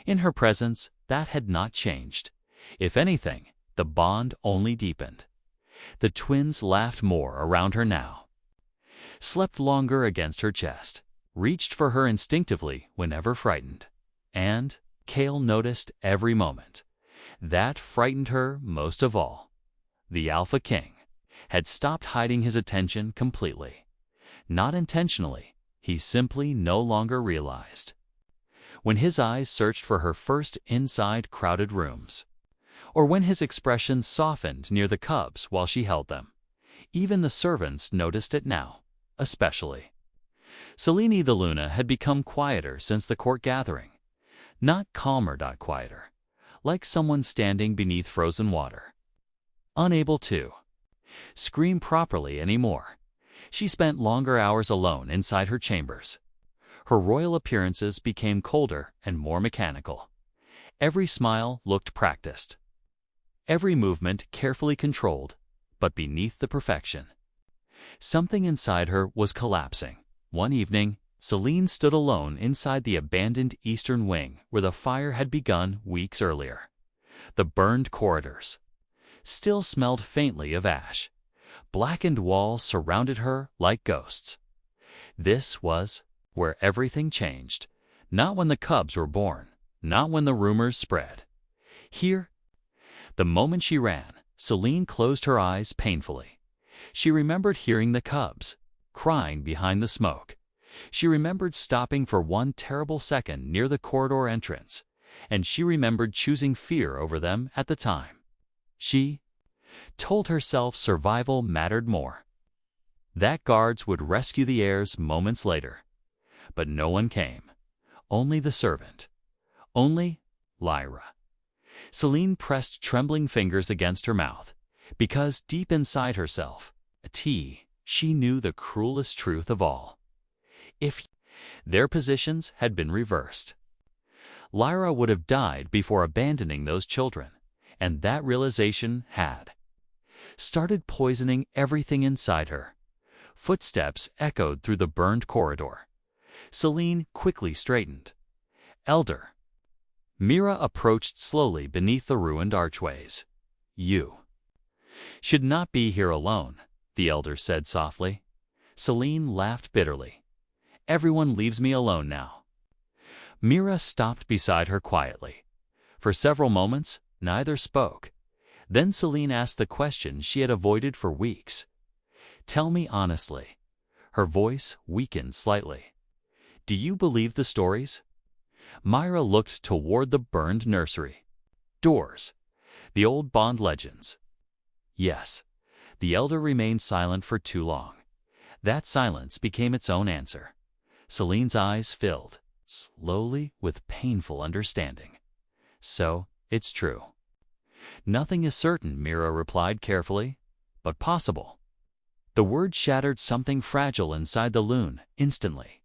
in her presence. That had not changed. If anything, the bond only deepened. The twins laughed more around her now, slept longer against her chest, reached for her instinctively whenever frightened. And Kael noticed every moment. That frightened her most of all. The Alpha King had stopped hiding his attention completely. Not intentionally, he simply no longer realized. When his eyes searched for her first inside crowded rooms, or when his expression softened near the cubs while she held them, even the servants noticed it now, especially. Selene the Luna had become quieter since the court gathering. Not calmer, quieter, like someone standing beneath frozen water, unable to scream properly anymore. She spent longer hours alone inside her chambers. Her royal appearances became colder and more mechanical. Every smile looked practiced, every movement carefully controlled, but beneath the perfection. Something inside her was collapsing. One evening, Selene stood alone inside the abandoned eastern wing where the fire had begun weeks earlier. The burned corridors still smelled faintly of ash. Blackened walls surrounded her like ghosts. This was where everything changed. Not when the cubs were born, not when the rumors spread. Here, the moment she ran, Selene closed her eyes painfully. She remembered hearing the cubs crying behind the smoke. She remembered stopping for one terrible second near the corridor entrance, and she remembered choosing fear over them at the time. She told herself survival mattered more, that guards would rescue the heirs moments later. But no one came. Only the servant. Only Lyra. Selene pressed trembling fingers against her mouth, because deep inside herself, she knew the cruelest truth of all. If their positions had been reversed, Lyra would have died before abandoning those children, and that realization had started poisoning everything inside her. Footsteps echoed through the burned corridor. Selene quickly straightened. Elder Mira approached slowly beneath the ruined archways. "You should not be here alone," the elder said softly. Selene laughed bitterly. "Everyone leaves me alone now." Mira stopped beside her quietly. For several moments, neither spoke. Then Selene asked the question she had avoided for weeks. "Tell me honestly." Her voice weakened slightly. "Do you believe the stories?" Myra looked toward the burned nursery. Doors. The old Bond legends. Yes. The elder remained silent for too long. That silence became its own answer. Selene's eyes filled, slowly, with painful understanding. "So, it's true." "Nothing is certain," Mira replied carefully, "but possible." The word shattered something fragile inside the loon, instantly.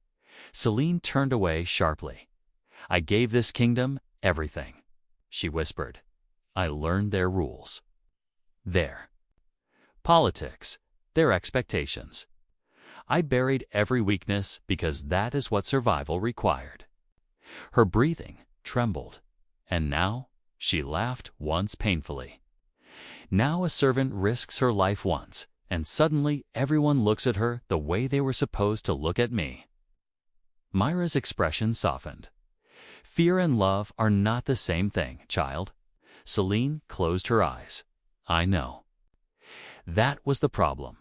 Selene turned away sharply. "I gave this kingdom everything," she whispered. "I learned their rules, their politics, their expectations. I buried every weakness because that is what survival required. Her breathing trembled, and now she laughed once painfully. Now a servant risks her life once, and suddenly everyone looks at her the way they were supposed to look at me. Myra's expression softened. Fear and love are not the same thing, child. Selene closed her eyes. I know. That was the problem.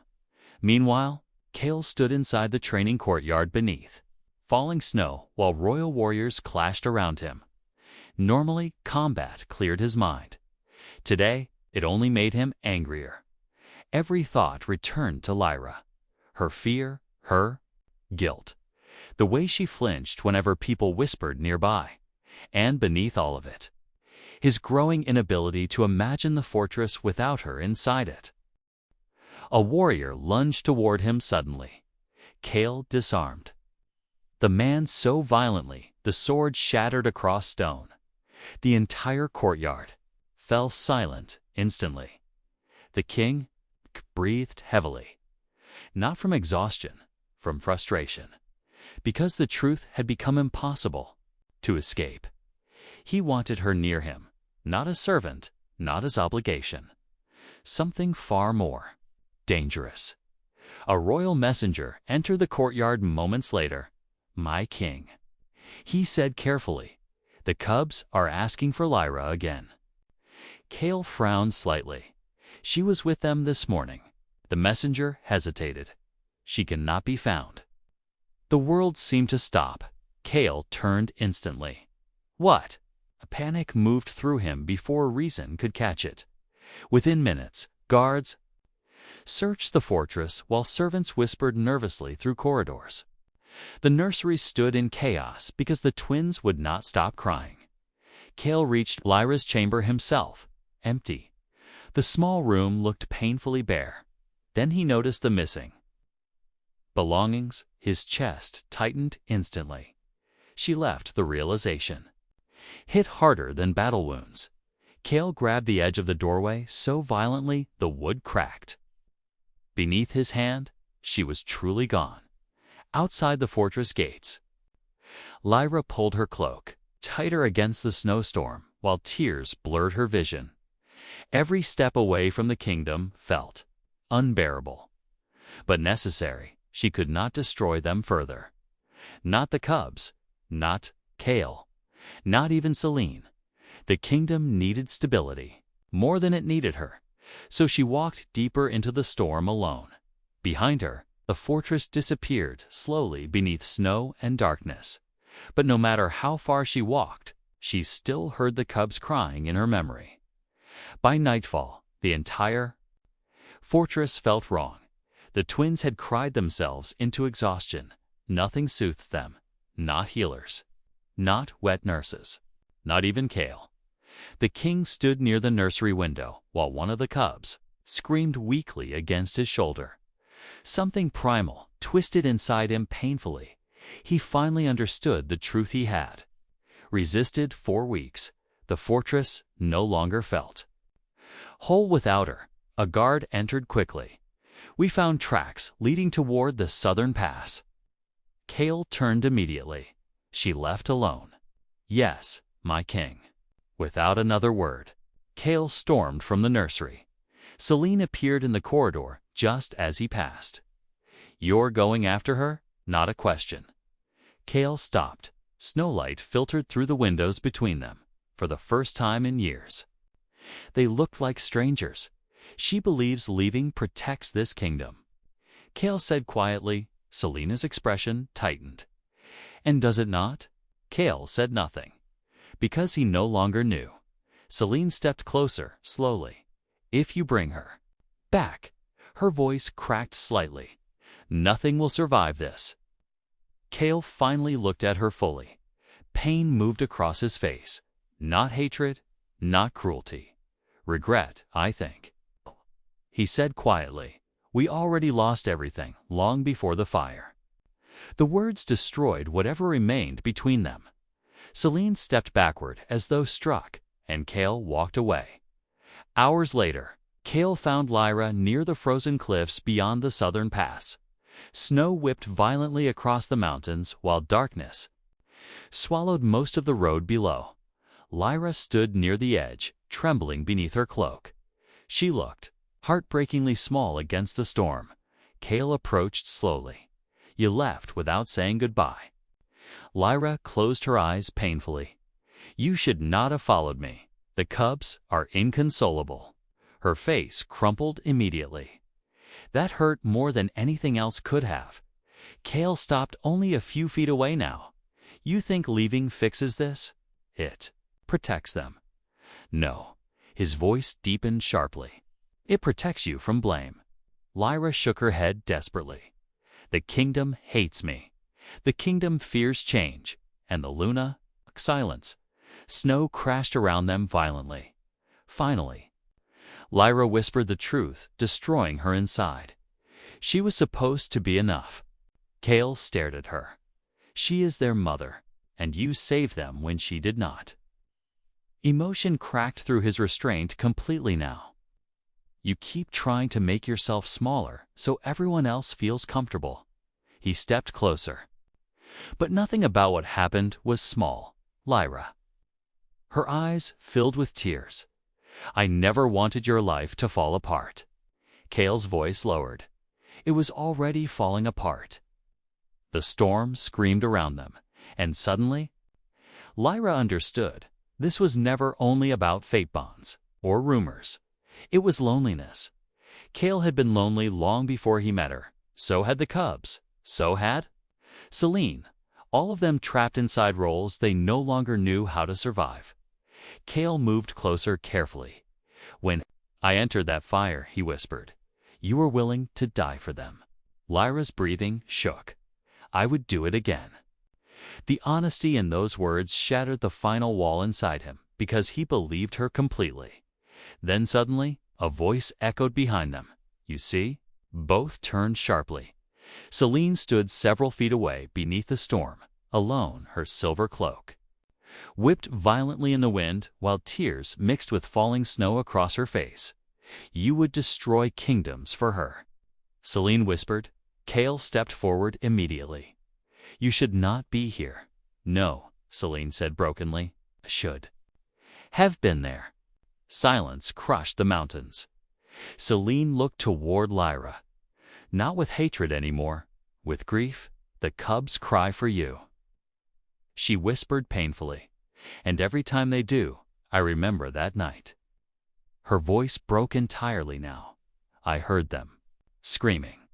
Meanwhile, Kael stood inside the training courtyard beneath, falling snow while royal warriors clashed around him. Normally, combat cleared his mind. Today, it only made him angrier. Every thought returned to Lyra. Her fear, her guilt. The way she flinched whenever people whispered nearby. And beneath all of it, his growing inability to imagine the fortress without her inside it. A warrior lunged toward him suddenly. Kael disarmed. The man so violently, the sword shattered across stone. The entire courtyard fell silent instantly. The king breathed heavily, not from exhaustion, from frustration, because the truth had become impossible to escape. He wanted her near him, not as servant, not as obligation. Something far more dangerous. A royal messenger entered the courtyard moments later. My king, he said carefully, the cubs are asking for Lyra again. Kael frowned slightly. She was with them this morning. The messenger hesitated. She cannot be found. The world seemed to stop. Kael turned instantly. What? A panic moved through him before reason could catch it. Within minutes, guards searched the fortress while servants whispered nervously through corridors. The nursery stood in chaos because the twins would not stop crying. Kael reached Lyra's chamber himself, empty. The small room looked painfully bare. Then he noticed the missing belongings. His chest tightened instantly. She left the realization. Hit harder than battle wounds. Kael grabbed the edge of the doorway so violently the wood cracked. Beneath his hand, she was truly gone. Outside the fortress gates, Lyra pulled her cloak tighter against the snowstorm while tears blurred her vision. Every step away from the kingdom felt unbearable, but necessary. She could not destroy them further. Not the cubs, not Kael, not even Selene. The kingdom needed stability, more than it needed her, so she walked deeper into the storm alone. Behind her, the fortress disappeared slowly beneath snow and darkness. But no matter how far she walked, she still heard the cubs crying in her memory. By nightfall, the entire fortress felt wrong. The twins had cried themselves into exhaustion. Nothing soothed them, not healers, not wet nurses, not even Kael. The king stood near the nursery window while one of the cubs screamed weakly against his shoulder. Something primal twisted inside him painfully. He finally understood the truth he had resisted 4 weeks. The fortress no longer felt whole without her. A guard entered quickly. We found tracks leading toward the southern pass. Kael turned immediately. She left alone. Yes, my king. Without another word, Kael stormed from the nursery. Selene appeared in the corridor just as he passed. You're going after her? Not a question. Kael stopped. Snowlight filtered through the windows between them, for the first time in years. They looked like strangers. She believes leaving protects this kingdom. Kael said quietly. Selene's expression tightened. And does it not? Kael said nothing, because he no longer knew. Selene stepped closer, slowly. If you bring her back, her voice cracked slightly. Nothing will survive this. Kael finally looked at her fully. Pain moved across his face. Not hatred, not cruelty. Regret, I think. He said quietly, we already lost everything long before the fire. The words destroyed whatever remained between them. Selene stepped backward as though struck, and Kael walked away. Hours later, Kael found Lyra near the frozen cliffs beyond the southern pass. Snow whipped violently across the mountains while darkness swallowed most of the road below. Lyra stood near the edge, trembling beneath her cloak. She looked heartbreakingly small against the storm. Kael approached slowly. "You left without saying goodbye." Lyra closed her eyes painfully. "You should not have followed me. The cubs are inconsolable." Her face crumpled immediately. That hurt more than anything else could have. Kael stopped only a few feet away now. "You think leaving fixes this? It protects them." "No." His voice deepened sharply. "It protects you from blame." Lyra shook her head desperately. "The kingdom hates me. The kingdom fears change." And the Luna, silence. Snow crashed around them violently. Finally, Lyra whispered the truth, destroying her inside. She was supposed to be enough. Kael stared at her. "She is their mother, and you saved them when she did not." Emotion cracked through his restraint completely now. "You keep trying to make yourself smaller so everyone else feels comfortable." He stepped closer. But nothing about what happened was small, Lyra. Her eyes filled with tears. "I never wanted your life to fall apart." Kael's voice lowered. It was already falling apart. The storm screamed around them, and suddenly, Lyra understood. This was never only about fate bonds or rumors. It was loneliness. Kael had been lonely long before he met her. So had the cubs. So had Selene. All of them trapped inside roles they no longer knew how to survive. Kael moved closer carefully. "When I entered that fire," he whispered, "you were willing to die for them." Lyra's breathing shook. "I would do it again." The honesty in those words shattered the final wall inside him because he believed her completely. Then suddenly, a voice echoed behind them. "You see?" Both turned sharply. Selene stood several feet away beneath the storm, alone, her silver cloak whipped violently in the wind while tears mixed with falling snow across her face. "You would destroy kingdoms for her." Selene whispered. Kael stepped forward immediately. "You should not be here." "No," Selene said brokenly. "I should have been there." Silence crushed the mountains. Selene looked toward Lyra. "Not with hatred anymore, with grief. The cubs cry for you." She whispered painfully. "And every time they do, I remember that night." Her voice broke entirely now. "I heard them screaming."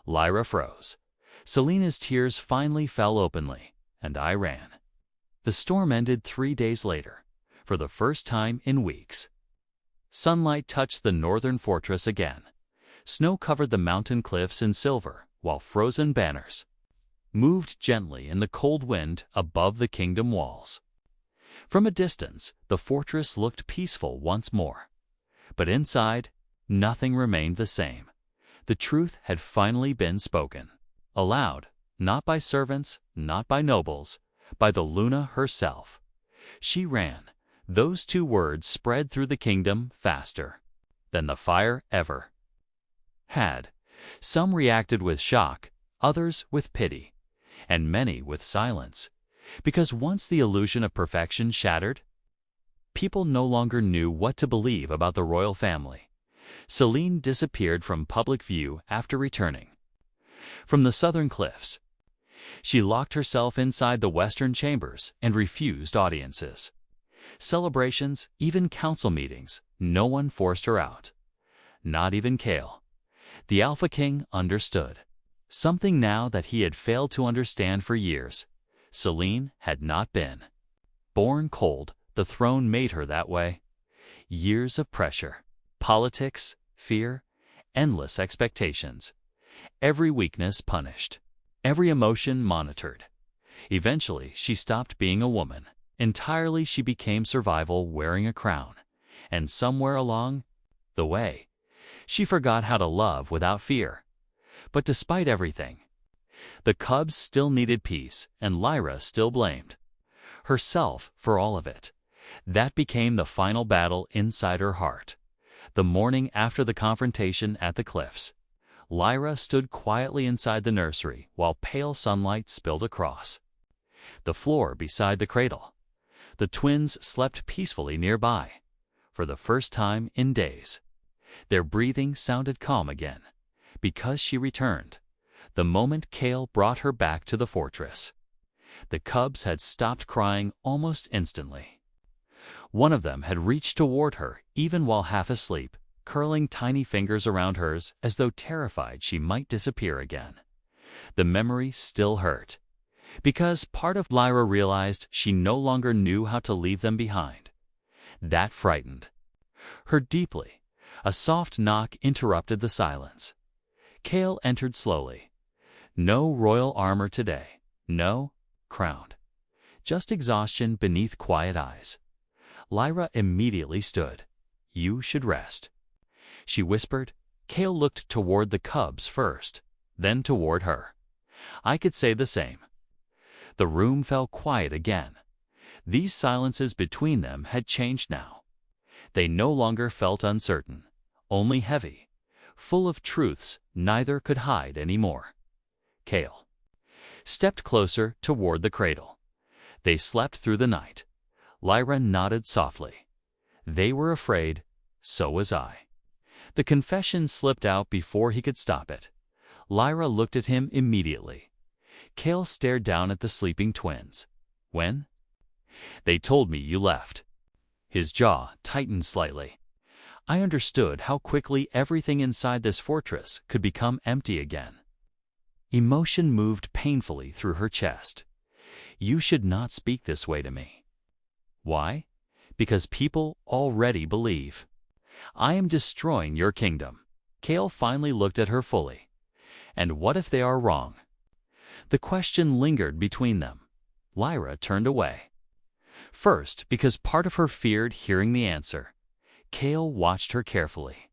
Lyra froze. Selene's tears finally fell openly, and I ran. The storm ended 3 days later, for the first time in weeks. Sunlight touched the northern fortress again. Snow covered the mountain cliffs in silver, while frozen banners moved gently in the cold wind above the kingdom walls. From a distance, the fortress looked peaceful once more. But inside, nothing remained the same. The truth had finally been spoken. Aloud, not by servants, not by nobles, by the Luna herself. She ran. Those 2 words spread through the kingdom faster than the fire ever had. Some reacted with shock, others with pity, and many with silence. Because once the illusion of perfection shattered, people no longer knew what to believe about the royal family. Selene disappeared from public view after returning from the southern cliffs. She locked herself inside the western chambers and refused audiences. Celebrations, even council meetings, no one forced her out. Not even Kael. The Alpha King understood. Something now that he had failed to understand for years. Selene had not been born cold. The throne made her that way. Years of pressure, politics, fear, endless expectations. Every weakness punished. Every emotion monitored. Eventually, she stopped being a woman. Entirely, she became survival wearing a crown. And somewhere along the way, she forgot how to love without fear. But despite everything, the cubs still needed peace, and Lyra still blamed herself for all of it. That became the final battle inside her heart. The morning after the confrontation at the cliffs, Lyra stood quietly inside the nursery while pale sunlight spilled across the floor beside the cradle. The twins slept peacefully nearby. For the first time in days, their breathing sounded calm again, because she returned the moment Kael brought her back to the fortress. The cubs had stopped crying almost instantly. One of them had reached toward her even while half asleep, curling tiny fingers around hers as though terrified she might disappear again. The memory still hurt, because part of Lyra realized she no longer knew how to leave them behind. That frightened her deeply. A soft knock interrupted the silence. Kael entered slowly. No royal armor today, no crown. Just exhaustion beneath quiet eyes. Lyra immediately stood. "You should rest," she whispered. Kael looked toward the cubs first, then toward her. "I could say the same." The room fell quiet again. These silences between them had changed now. They no longer felt uncertain, only heavy, full of truths neither could hide anymore. Kael stepped closer toward the cradle. They slept through the night. Lyra nodded softly. They were afraid, so was I. The confession slipped out before he could stop it. Lyra looked at him immediately. Kael stared down at the sleeping twins. "When?" "They told me you left." His jaw tightened slightly. I understood how quickly everything inside this fortress could become empty again. Emotion moved painfully through her chest. "You should not speak this way to me." "Why?" "Because people already believe. I am destroying your kingdom." Kael finally looked at her fully. "And what if they are wrong?" The question lingered between them. Lyra turned away. First, because part of her feared hearing the answer. Kael watched her carefully.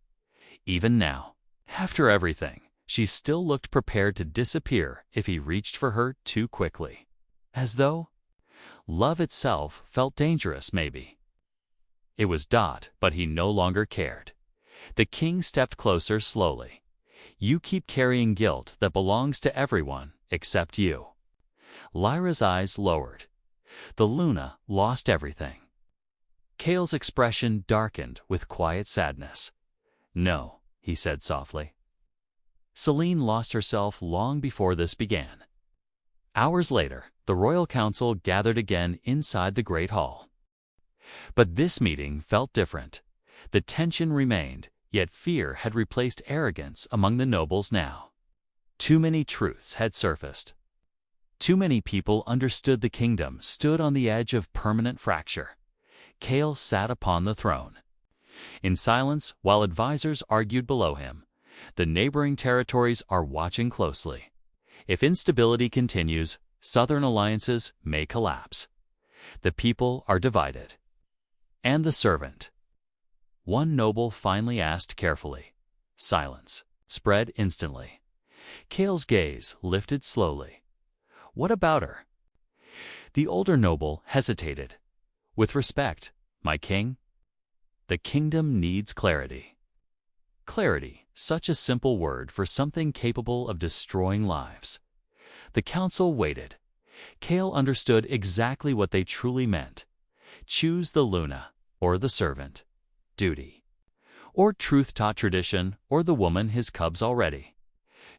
Even now, after everything, she still looked prepared to disappear if he reached for her too quickly. As though love itself felt dangerous, maybe. It was but he no longer cared. The king stepped closer slowly. "You keep carrying guilt that belongs to everyone except you." Lyra's eyes lowered. The Luna lost everything. Kael's expression darkened with quiet sadness. "No," he said softly. Selene lost herself long before this began. Hours later, the royal council gathered again inside the great hall. But this meeting felt different. The tension remained, yet fear had replaced arrogance among the nobles now. Too many truths had surfaced. Too many people understood the kingdom stood on the edge of permanent fracture. Kael sat upon the throne. In silence, while advisors argued below him, the neighboring territories are watching closely. If instability continues, southern alliances may collapse. The people are divided. And the servant? One noble finally asked carefully. Silence spread instantly. Kael's gaze lifted slowly. "What about her?" The older noble hesitated. "With respect, my king, the kingdom needs clarity." Clarity, such a simple word for something capable of destroying lives. The council waited. Kael understood exactly what they truly meant. Choose the Luna, or the servant. Duty. Or truth-taught tradition, or the woman his cubs already.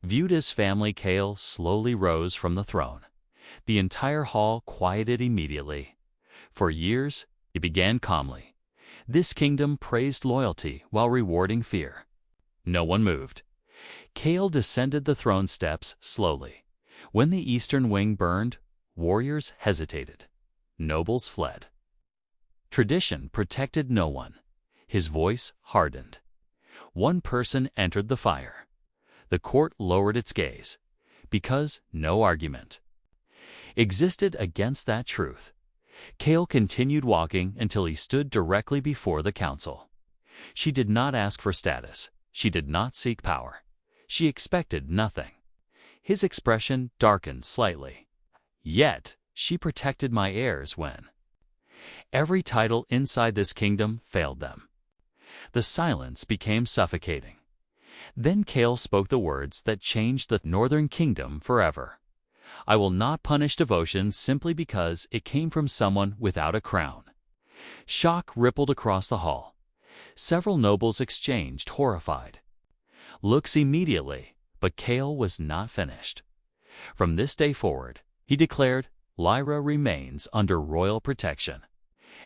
Viewed as family, Kael slowly rose from the throne. The entire hall quieted immediately. For years, he began calmly. This kingdom praised loyalty while rewarding fear. No one moved. Kael descended the throne steps slowly. When the eastern wing burned, warriors hesitated. Nobles fled. Tradition protected no one. His voice hardened. One person entered the fire. The court lowered its gaze, because no argument existed against that truth. Kael continued walking until he stood directly before the council. She did not ask for status. She did not seek power. She expected nothing. His expression darkened slightly. Yet, she protected my heirs when every title inside this kingdom failed them. The silence became suffocating. Then Kael spoke the words that changed the Northern Kingdom forever. "I will not punish devotion simply because it came from someone without a crown." Shock rippled across the hall. Several nobles exchanged horrified looks immediately, but Kael was not finished. From this day forward, he declared, Lyra remains under royal protection.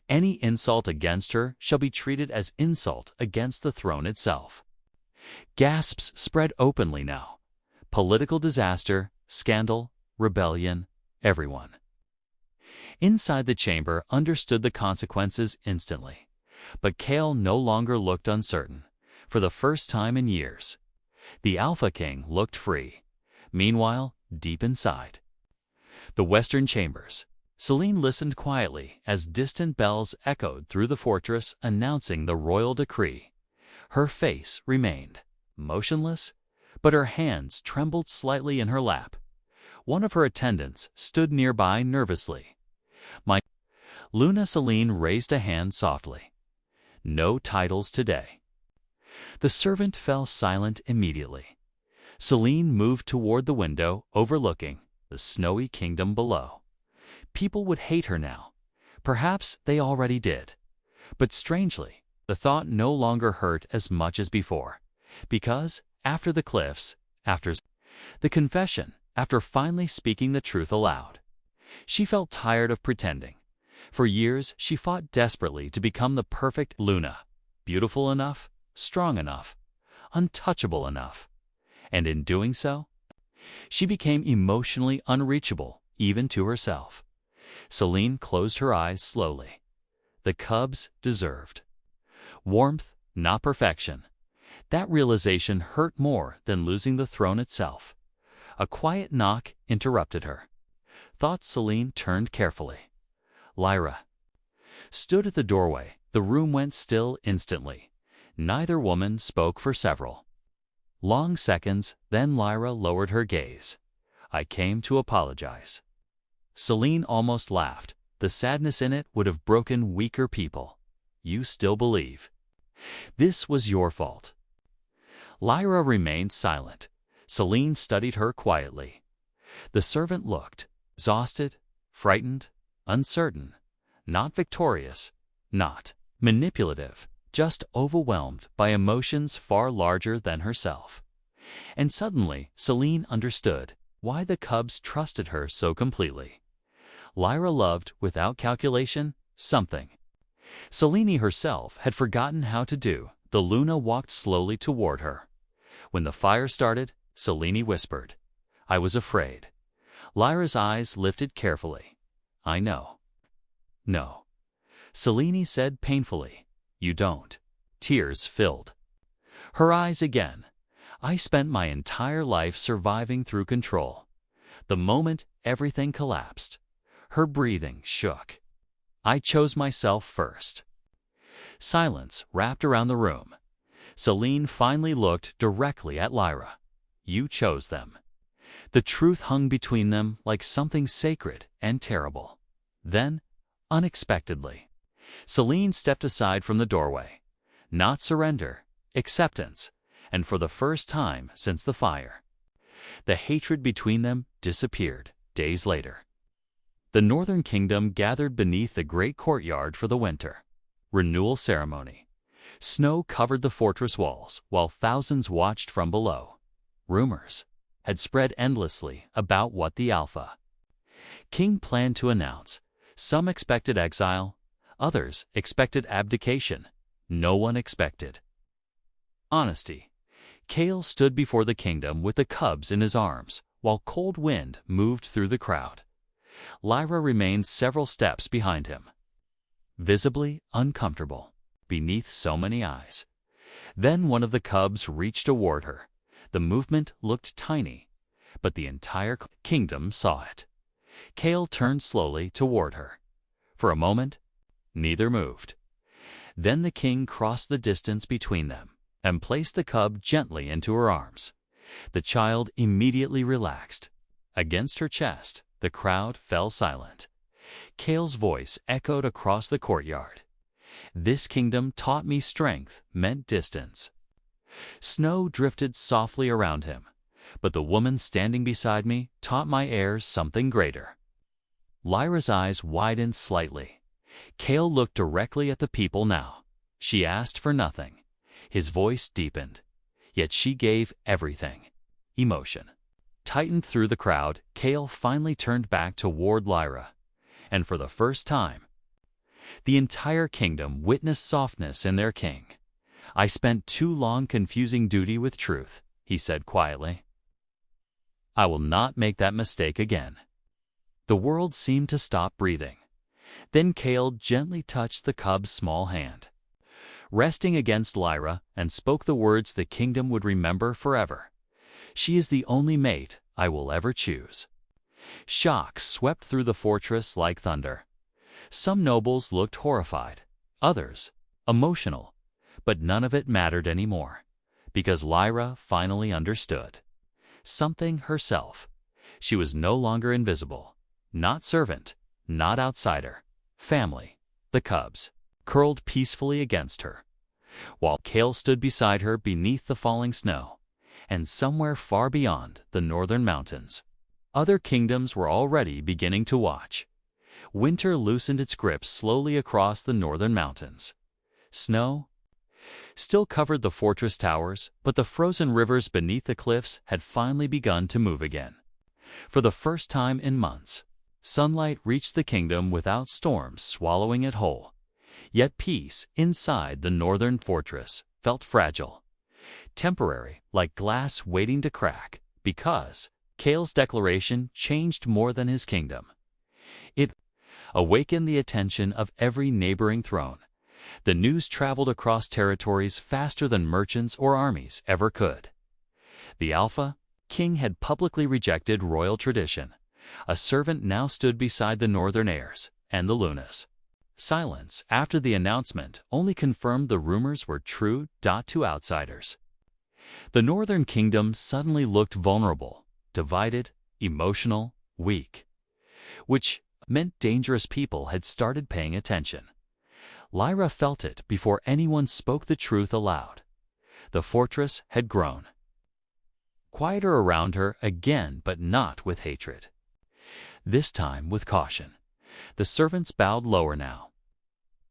Any insult against her shall be treated as insult against the throne itself. Gasps spread openly now. Political disaster, scandal, rebellion, everyone inside the chamber understood the consequences instantly. But Kael no longer looked uncertain. For the first time in years, the Alpha King looked free. Meanwhile, deep inside the western chambers, Selene listened quietly as distant bells echoed through the fortress announcing the royal decree. Her face remained motionless, but her hands trembled slightly in her lap. One of her attendants stood nearby nervously. "My Luna." Selene raised a hand softly. "No titles today." The servant fell silent immediately. Selene moved toward the window overlooking the snowy kingdom below. People would hate her now. Perhaps they already did. But strangely, the thought no longer hurt as much as before. Because, after the cliffs, after the confession, after finally speaking the truth aloud, she felt tired of pretending. For years, she fought desperately to become the perfect Luna, beautiful enough, strong enough, untouchable enough. And in doing so, she became emotionally unreachable, even to herself. Selene closed her eyes slowly. The cubs deserved warmth, not perfection. That realization hurt more than losing the throne itself. A quiet knock interrupted her. Thought Selene turned carefully. Lyra stood at the doorway. The room went still instantly. Neither woman spoke for several long seconds, then Lyra lowered her gaze. "I came to apologize." Selene almost laughed. The sadness in it would have broken weaker people. "You still believe this was your fault?" Lyra remained silent. Selene studied her quietly. The servant looked exhausted, frightened, uncertain, not victorious, not manipulative, just overwhelmed by emotions far larger than herself. And suddenly, Selene understood why the cubs trusted her so completely. Lyra loved, without calculation, something Selene herself had forgotten how to do. The Luna walked slowly toward her. When the fire started, Selene whispered, "I was afraid." Lyra's eyes lifted carefully. "I know." "No," Selene said painfully. "You don't." Tears filled her eyes again. "I spent my entire life surviving through control. The moment everything collapsed, her breathing shook. I chose myself first." Silence wrapped around the room. Selene finally looked directly at Lyra. "You chose them." The truth hung between them like something sacred and terrible. Then, unexpectedly, Selene stepped aside from the doorway. Not surrender, acceptance, and for the first time since the fire, the hatred between them disappeared days later. The Northern Kingdom gathered beneath the great courtyard for the winter renewal ceremony. Snow covered the fortress walls while thousands watched from below. Rumors had spread endlessly about what the Alpha King planned to announce. Some expected exile, others expected abdication. No one expected honesty. Kael stood before the kingdom with the cubs in his arms, while cold wind moved through the crowd. Lyra remained several steps behind him, visibly uncomfortable beneath so many eyes. Then one of the cubs reached toward her. The movement looked tiny, but the entire kingdom saw it. Kael turned slowly toward her. For a moment, neither moved. Then the king crossed the distance between them and placed the cub gently into her arms. The child immediately relaxed. Against her chest, the crowd fell silent. Kael's voice echoed across the courtyard. This kingdom taught me strength meant distance. Snow drifted softly around him, but the woman standing beside me taught my heirs something greater. Lyra's eyes widened slightly. Kael looked directly at the people now. She asked for nothing. His voice deepened. Yet she gave everything. Emotion tightened through the crowd. Kael finally turned back toward Lyra. And for the first time, the entire kingdom witnessed softness in their king. "I spent too long confusing duty with truth," he said quietly. "I will not make that mistake again." The world seemed to stop breathing. Then Kael gently touched the cub's small hand, resting against Lyra, and spoke the words the kingdom would remember forever. "She is the only mate I will ever choose." Shock swept through the fortress like thunder. Some nobles looked horrified, others emotional, but none of it mattered anymore, because Lyra finally understood something herself. She was no longer invisible, not servant, not outsider, family. The cubs curled peacefully against her, while Kael stood beside her beneath the falling snow, and somewhere far beyond the northern mountains, other kingdoms were already beginning to watch. Winter loosened its grip slowly across the northern mountains. Snow still covered the fortress towers, but the frozen rivers beneath the cliffs had finally begun to move again. For the first time in months, sunlight reached the kingdom without storms swallowing it whole. Yet peace inside the northern fortress felt fragile, temporary, like glass waiting to crack, because Kael's declaration changed more than his kingdom. It awakened the attention of every neighboring throne. The news traveled across territories faster than merchants or armies ever could. The Alpha King had publicly rejected royal tradition. A servant now stood beside the northern heirs and the Lunas. Silence after the announcement only confirmed the rumors were true to outsiders. The northern kingdom suddenly looked vulnerable, divided, emotional, weak, which meant dangerous people had started paying attention. Lyra felt it before anyone spoke the truth aloud. The fortress had grown quieter around her again, but not with hatred. This time with caution. The servants bowed lower now.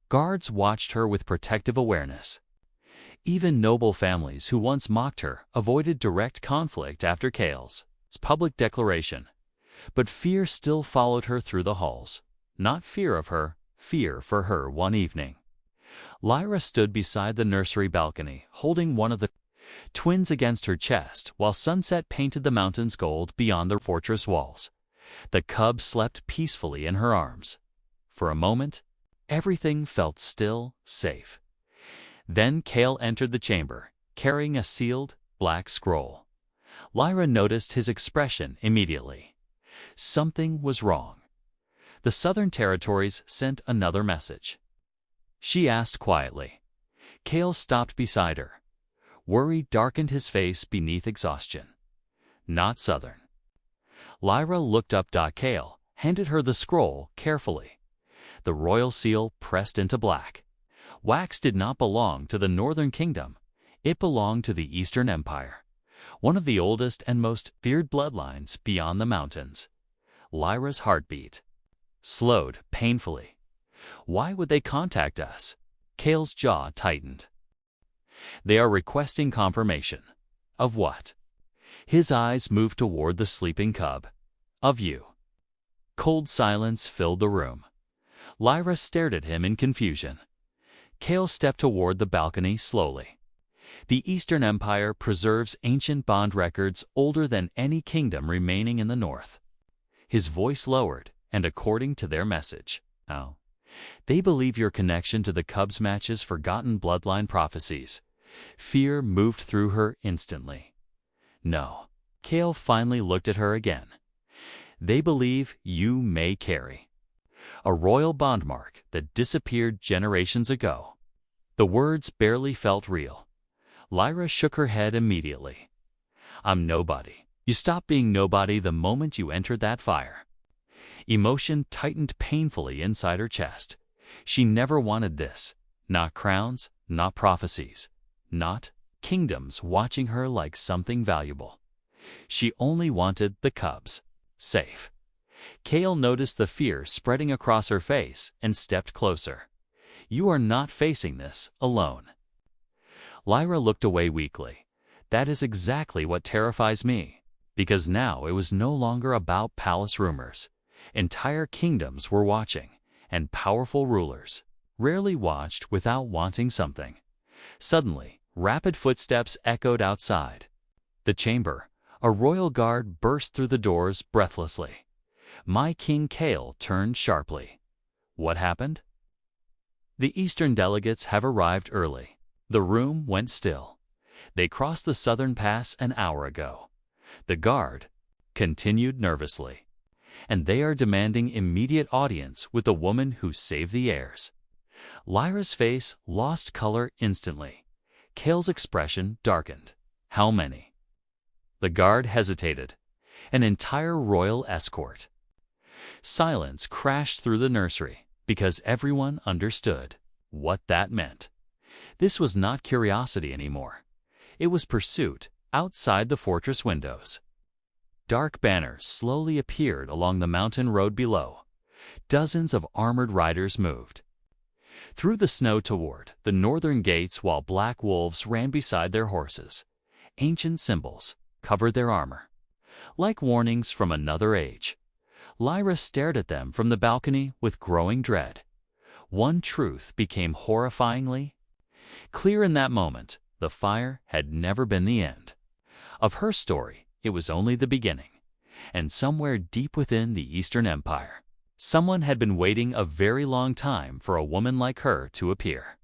Guards watched her with protective awareness. Even noble families who once mocked her avoided direct conflict after Kael's public declaration. But fear still followed her through the halls. Not fear of her, fear for her one evening. Lyra stood beside the nursery balcony, holding one of the twins against her chest, while sunset painted the mountains gold beyond the fortress walls. The cub slept peacefully in her arms. For a moment, everything felt still, safe. Then Kael entered the chamber, carrying a sealed, black scroll. Lyra noticed his expression immediately. Something was wrong. The southern territories sent another message. She asked quietly. Kael stopped beside her. Worry darkened his face beneath exhaustion. Not southern. Lyra looked up. Kael handed her the scroll carefully. The royal seal pressed into black. Wax did not belong to the northern kingdom. It belonged to the Eastern Empire, one of the oldest and most feared bloodlines beyond the mountains. Lyra's heartbeat slowed painfully. Why would they contact us? Kael's jaw tightened. They are requesting confirmation. Of what? His eyes moved toward the sleeping cub. Of you. Cold silence filled the room. Lyra stared at him in confusion. Kael stepped toward the balcony slowly. The Eastern Empire preserves ancient bond records older than any kingdom remaining in the north. His voice lowered, and according to their message, they believe your connection to the cubs matches forgotten bloodline prophecies. Fear moved through her instantly. No. Kael finally looked at her again. They believe you may carry a royal bond mark that disappeared generations ago. The words barely felt real. Lyra shook her head immediately. I'm nobody. You stopped being nobody the moment you entered that fire. Emotion tightened painfully inside her chest. She never wanted this. Not crowns, not prophecies, not kingdoms watching her like something valuable. She only wanted the cubs, safe. Kael noticed the fear spreading across her face and stepped closer. You are not facing this alone. Lyra looked away weakly. That is exactly what terrifies me, because now it was no longer about palace rumors. Entire kingdoms were watching, and powerful rulers rarely watched without wanting something. Suddenly, rapid footsteps echoed outside. The chamber, a royal guard burst through the doors breathlessly. My King Kael turned sharply. What happened? The Eastern delegates have arrived early. The room went still. They crossed the southern pass an hour ago. The guard continued nervously. And they are demanding immediate audience with the woman who saved the heirs. Lyra's face lost color instantly. Kael's expression darkened. How many? The guard hesitated. An entire royal escort. Silence crashed through the nursery because everyone understood what that meant. This was not curiosity anymore. It was pursuit outside the fortress windows. Dark banners slowly appeared along the mountain road below. Dozens of armored riders moved through the snow toward the northern gates while black wolves ran beside their horses. Ancient symbols covered their armor, like warnings from another age. Lyra stared at them from the balcony with growing dread. One truth became horrifyingly clear in that moment. The fire had never been the end. Of her story, it was only the beginning. And somewhere deep within the Eastern Empire, someone had been waiting a very long time for a woman like her to appear.